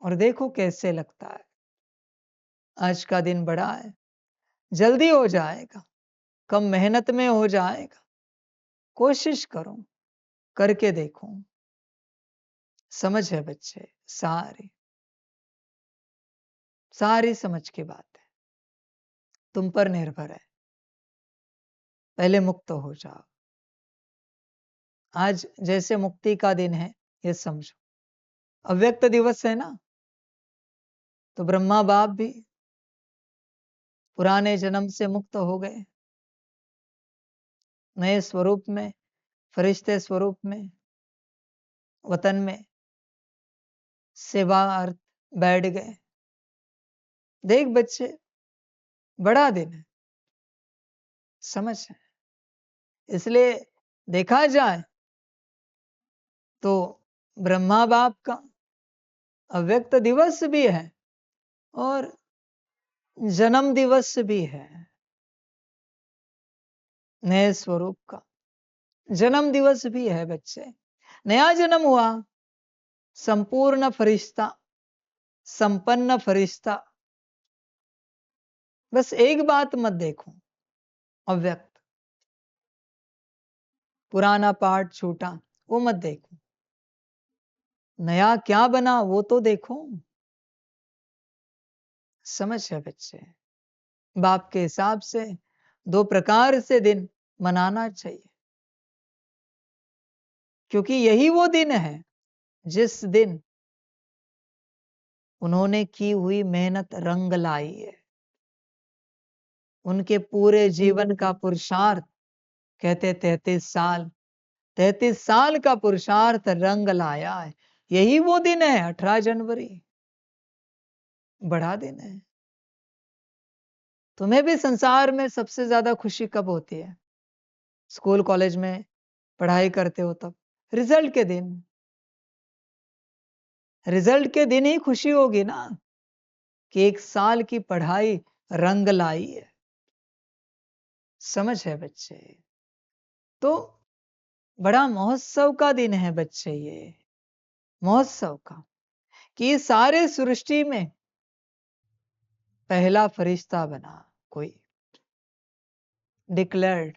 और देखो कैसे लगता है। आज का दिन बड़ा है, जल्दी हो जाएगा, कम मेहनत में हो जाएगा। कोशिश करो, करके देखो। समझ है बच्चे, सारी सारी समझ की बात है, तुम पर निर्भर है। पहले मुक्त हो जाओ। आज जैसे मुक्ति का दिन है, ये समझो। अव्यक्त दिवस है ना, तो ब्रह्मा बाप भी पुराने जन्म से मुक्त हो गए, नए स्वरूप में, फरिश्ते स्वरूप में, वतन में सेवार्थ बैठ गए। देख बच्चे, बड़ा दिन है, समझ है। इसलिए देखा जाए तो ब्रह्मा बाप का अव्यक्त दिवस भी है और जन्म दिवस भी है। नए स्वरूप का जन्म दिवस भी है बच्चे। नया जन्म हुआ, संपूर्ण फरिश्ता, संपन्न फरिश्ता, बस एक बात मत देखो, अव्यक्त, पुराना पाठ छूटा वो मत देखो, नया क्या बना वो तो देखो। समझ है बच्चे? बाप के हिसाब से 2 प्रकार से दिन मनाना चाहिए, क्योंकि यही वो दिन है जिस दिन उन्होंने की हुई मेहनत रंग लाई है। उनके पूरे जीवन का पुरुषार्थ, कहते 33 साल का पुरुषार्थ रंग लाया है। यही वो दिन है 18 जनवरी। बड़ा दिन है। तुम्हें भी संसार में सबसे ज्यादा खुशी कब होती है? स्कूल कॉलेज में पढ़ाई करते हो तब, रिजल्ट के दिन। रिजल्ट के दिन ही खुशी होगी ना कि 1 साल की पढ़ाई रंग लाई है। समझ है बच्चे? तो बड़ा महोत्सव का दिन है बच्चे, ये महोत्सव का, कि सारे सृष्टि में पहला फरिश्ता बना कोई, डिक्लेयर्ड।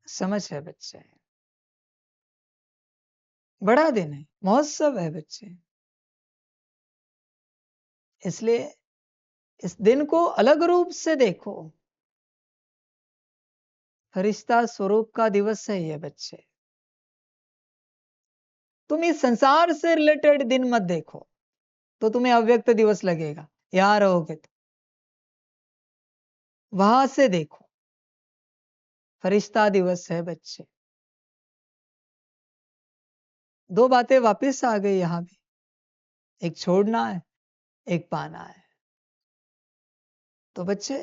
समझ है बच्चे? बड़ा दिन है, महोत्सव है बच्चे। इसलिए इस दिन को अलग रूप से देखो। फरिश्ता स्वरूप का दिवस है ये बच्चे। तुम इस संसार से रिलेटेड दिन मत देखो, तो तुम्हें अव्यक्त दिवस लगेगा, यहाँ रहोगे तो। वहां से देखो, फरिश्ता दिवस है बच्चे। 2 बातें वापस आ गई यहां भी, एक छोड़ना है, एक पाना है। तो बच्चे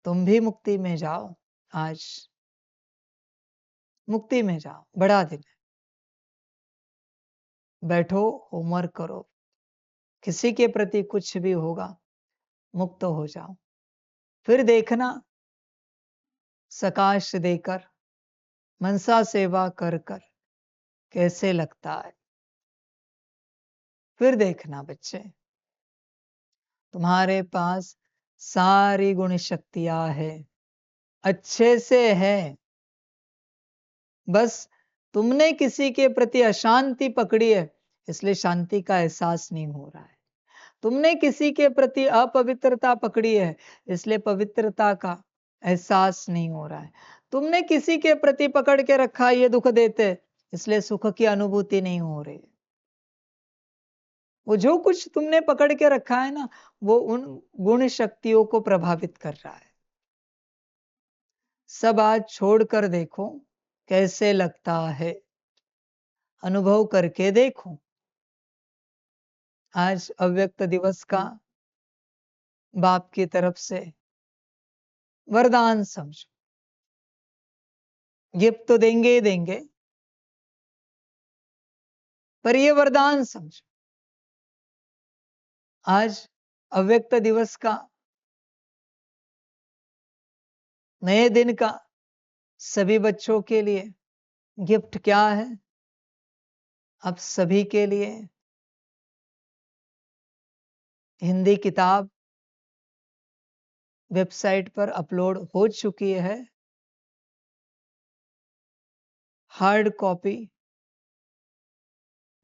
तुम भी मुक्ति में जाओ, आज मुक्ति में जाओ, बड़ा दिन है। बैठो, होमवर्क करो, किसी के प्रति कुछ भी होगा मुक्त हो जाओ, फिर देखना सकाश देकर, मनसा सेवा कर कर कैसे लगता है। फिर देखना बच्चे, तुम्हारे पास सारी गुण शक्तियां है, अच्छे से है। बस तुमने किसी के प्रति अशांति पकड़ी है, इसलिए शांति का एहसास नहीं हो रहा है। तुमने किसी के प्रति अपवित्रता पकड़ी है, इसलिए पवित्रता का एहसास नहीं हो रहा है। तुमने किसी के प्रति पकड़ के रखा ये दुख देते, इसलिए सुख की अनुभूति नहीं हो रही। वो जो कुछ तुमने पकड़ के रखा है ना, वो उन गुण शक्तियों को प्रभावित कर रहा है। सब आज छोड़कर देखो कैसे लगता है, अनुभव करके देखो। आज अव्यक्त दिवस का बाप की तरफ से वरदान समझो। गिफ्ट तो देंगे ही देंगे, पर ये वरदान समझो। आज अव्यक्त दिवस का, नए दिन का सभी बच्चों के लिए गिफ्ट क्या है? अब सभी के लिए हिंदी किताब वेबसाइट पर अपलोड हो चुकी है। हार्ड कॉपी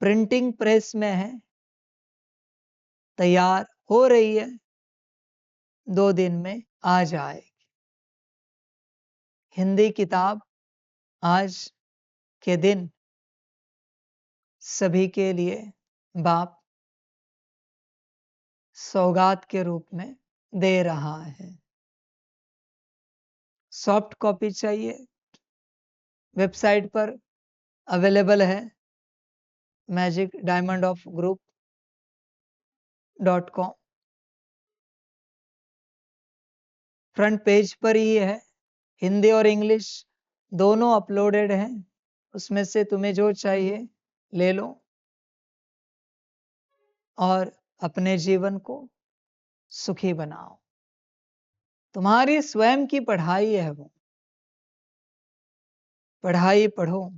प्रिंटिंग प्रेस में है, तैयार हो रही है, 2 दिन में आ जाएगी। हिंदी किताब आज के दिन सभी के लिए बाप सौगात के रूप में दे रहा है। सॉफ्ट कॉपी चाहिए, वेबसाइट पर अवेलेबल है, magicdiamondofgroup.com। फ्रंट पेज पर ही है, हिंदी और इंग्लिश दोनों अपलोडेड हैं। उसमें से तुम्हें जो चाहिए ले लो और अपने जीवन को सुखी बनाओ। तुम्हारी स्वयं की पढ़ाई है वो। पढ़ाई पढ़ो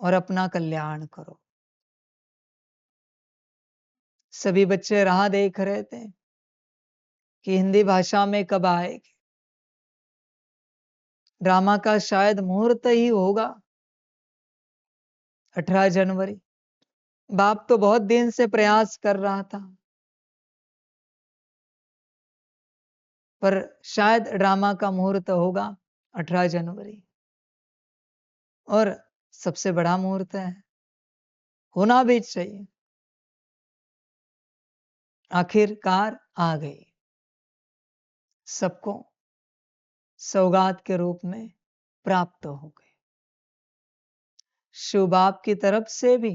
और अपना कल्याण करो। सभी बच्चे राह देख रहे थे कि हिंदी भाषा में कब आएगी। ड्रामा का शायद मुहूर्त ही होगा 18 जनवरी। बाप तो बहुत दिन से प्रयास कर रहा था, पर शायद ड्रामा का मुहूर्त होगा 18 जनवरी। और सबसे बड़ा मुहूर्त है, होना भी चाहिए। आखिरकार आ गई, सबको सौगात के रूप में प्राप्त हो गई। शिव बाप की तरफ से भी,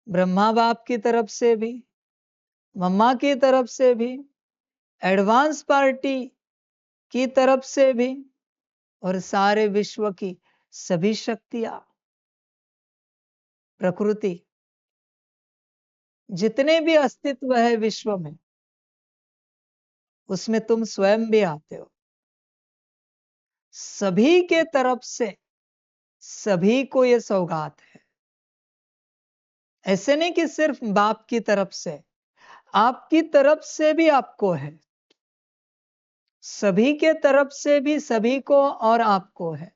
ब्रह्मा बाप की तरफ से भी, मम्मा की तरफ से भी, एडवांस पार्टी की तरफ से भी, और सारे विश्व की सभी शक्तियां, प्रकृति, जितने भी अस्तित्व है विश्व में, उसमें तुम स्वयं भी आते हो। सभी के तरफ से सभी को यह सौगात है। ऐसे नहीं कि सिर्फ बाप की तरफ से, आपकी तरफ से भी आपको है, सभी के तरफ से भी सभी को और आपको है।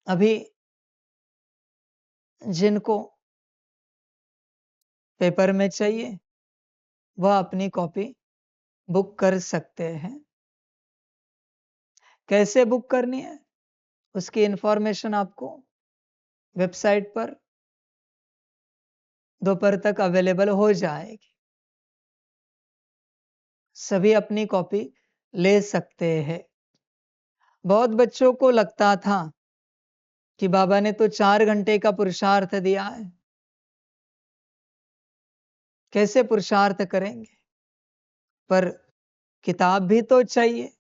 अभी जिनको पेपर में चाहिए वह अपनी कॉपी बुक कर सकते हैं। कैसे बुक करनी है उसकी इंफॉर्मेशन आपको वेबसाइट पर दोपहर तक अवेलेबल हो जाएगी। सभी अपनी कॉपी ले सकते हैं। बहुत बच्चों को लगता था कि बाबा ने तो 4 घंटे का पुरुषार्थ दिया है, कैसे पुरुषार्थ करेंगे। पर किताब भी तो चाहिए।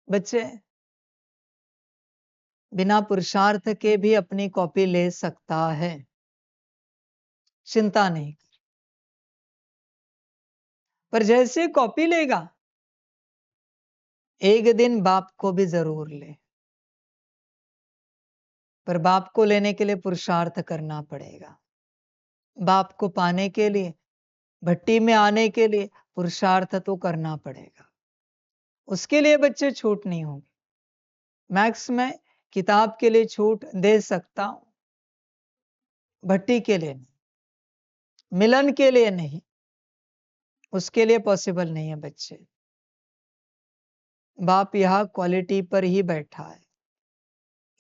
बच्चे बिना पुरुषार्थ के भी अपनी कॉपी ले सकता है, चिंता नहीं। पर जैसे कॉपी लेगा, एक दिन बाप को भी जरूर ले। पर बाप को लेने के लिए पुरुषार्थ करना पड़ेगा। बाप को पाने के लिए, भट्टी में आने के लिए पुरुषार्थ तो करना पड़ेगा। उसके लिए बच्चे छूट नहीं होगी। मैक्स में किताब के लिए छूट दे सकता हूं, भट्टी के लिए नहीं, मिलन के लिए नहीं, उसके लिए पॉसिबल नहीं है बच्चे। बाप यहां क्वालिटी पर ही बैठा है,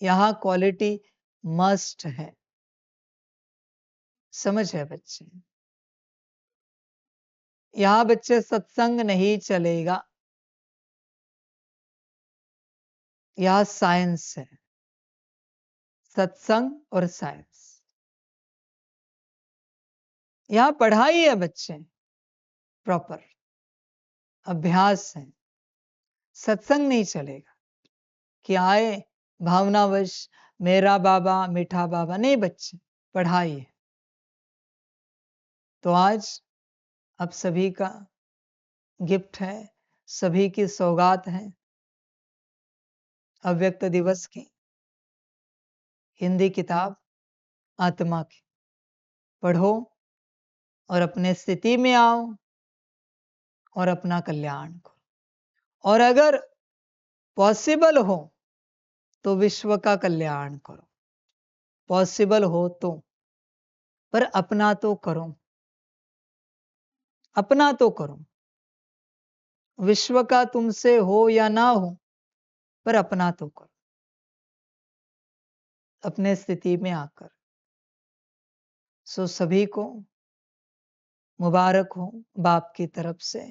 यहां क्वालिटी मस्ट है। समझ है बच्चे? यहां बच्चे सत्संग नहीं चलेगा, यह साइंस है, सत्संग और साइंस। यहां पढ़ाई है बच्चे, प्रॉपर अभ्यास है। सत्संग नहीं चलेगा कि आए भावनावश मेरा बाबा मीठा बाबा, नहीं बच्चे, पढ़ाई है। तो आज अब सभी का गिफ्ट है, सभी की सौगात है अव्यक्त दिवस की हिंदी किताब आत्मा की। पढ़ो और अपने स्थिति में आओ और अपना कल्याण करो। और अगर पॉसिबल हो तो विश्व का कल्याण करो, पॉसिबल हो तो। पर अपना तो करो, अपना तो करो। विश्व का तुमसे हो या ना हो, पर अपना तो करो अपने स्थिति में आकर। सो सभी को मुबारक हो बाप की तरफ से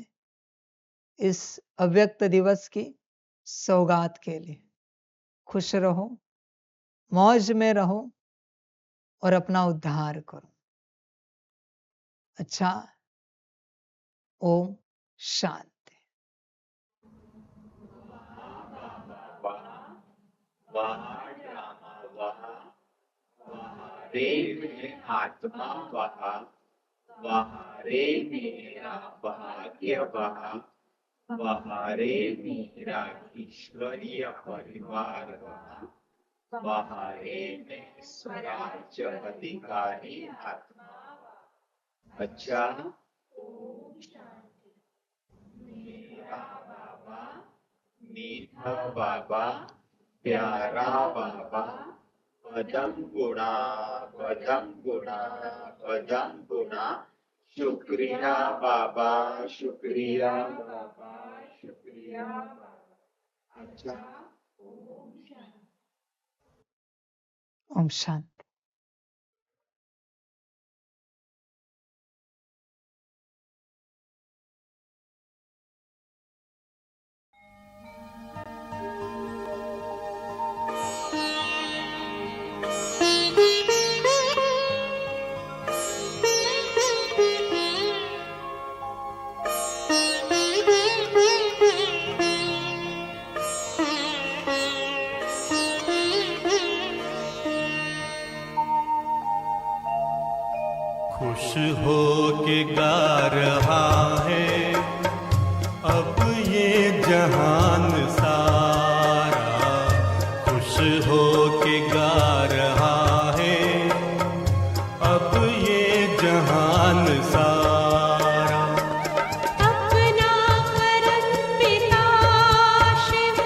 इस अव्यक्त दिवस की सौगात के लिए। खुश रहो, मौज में रहो और अपना उद्धार करो। अच्छा, ओम शांति। वहाँ ड्रामा वहाँ रे में आत्मा वहाँ रे मेरा भाग्य वहाँ रे मेरा ईश्वरीय परिवार बाहरे में स्वराज्य अधिकारी आत्मा। अच्छा, मेरा बाबा, मीठा बाबा, प्यारा बाबा, भजन गुणा, भजन गुणा, भजन गुणा। शुक्रिया बाबा, शुक्रिया बाबा, शुक्रिया बाबा। अच्छा, ओम शांति। खुश हो के गा रहा है अब ये जहान सारा, खुश हो के गा रहा है अब ये जहान सारा। अपना परम पिता शिव,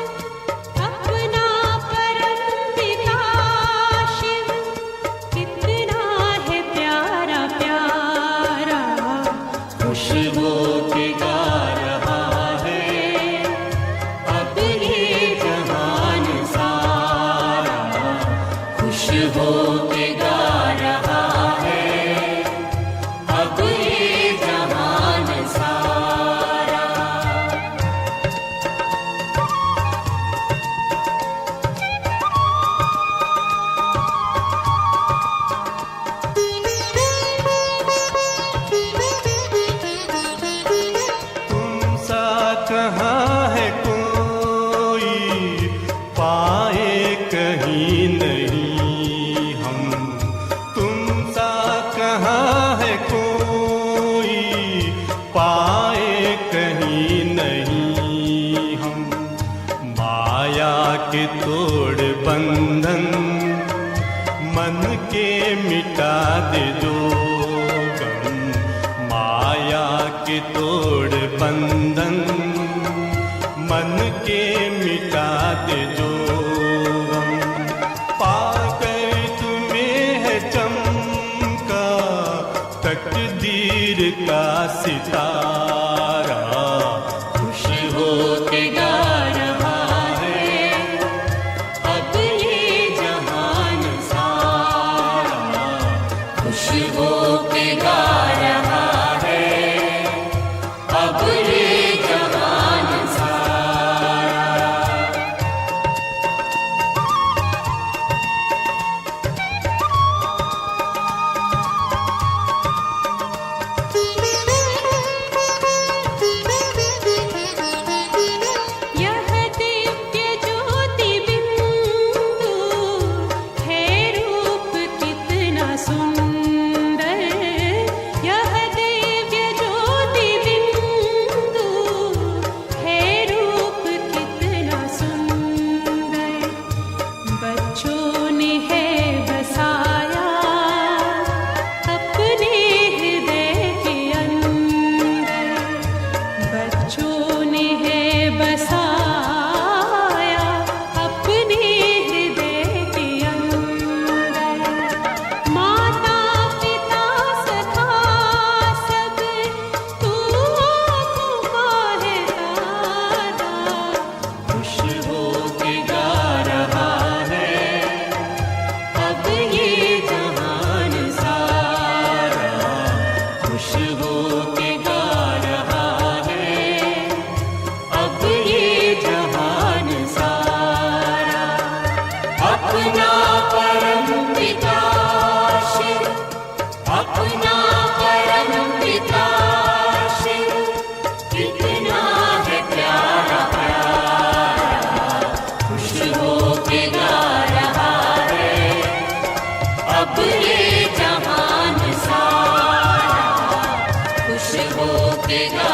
अपना परम पिता शिव, कितना है प्यारा प्यारा। खुश हो के गा रहा है अब ये जहान सारा, खुश हो के गा रहा है अब ये जहान सारा। तुम सा कहाँ है कोई, पाए कहीं नहीं हम। तुम सा कहाँ है कोई, पाए कहीं नहीं हम। माया के तोड़ बंधन मन के मिटा दे जो गम। माया के तोड़ बंधन मन के मिटा दे जो गम। पाकर तुम्हें है चमका तकदीर का सितारा। खुश हो के गा रहा है अब ये जहान सारा, खुश हो के गा रहा है अब ये जहान सारा। यह दिव्य ज्योति बिंदु है रूप कितना सुंदर। यह दिव्य ज्योति बिंदु है रूप कितना सुंदर। बच्चों ने है बसाया अपने हृदय के अंदर। बच्चों ने है बसाया अपने हृदय के अंदर। माता पिता सखा सब तू आँखों का है तारा। खुश हो के गा रहा है अब ये जहान सारा, खुश हो के गा रहा है अब ये जहान सारा। अपना परम पिता शिव, अपना परम पिता शिव, कितना है प्यारा प्यारा। खुश हो के गा रहा है अब ये जहान सारा, खुश हो के गा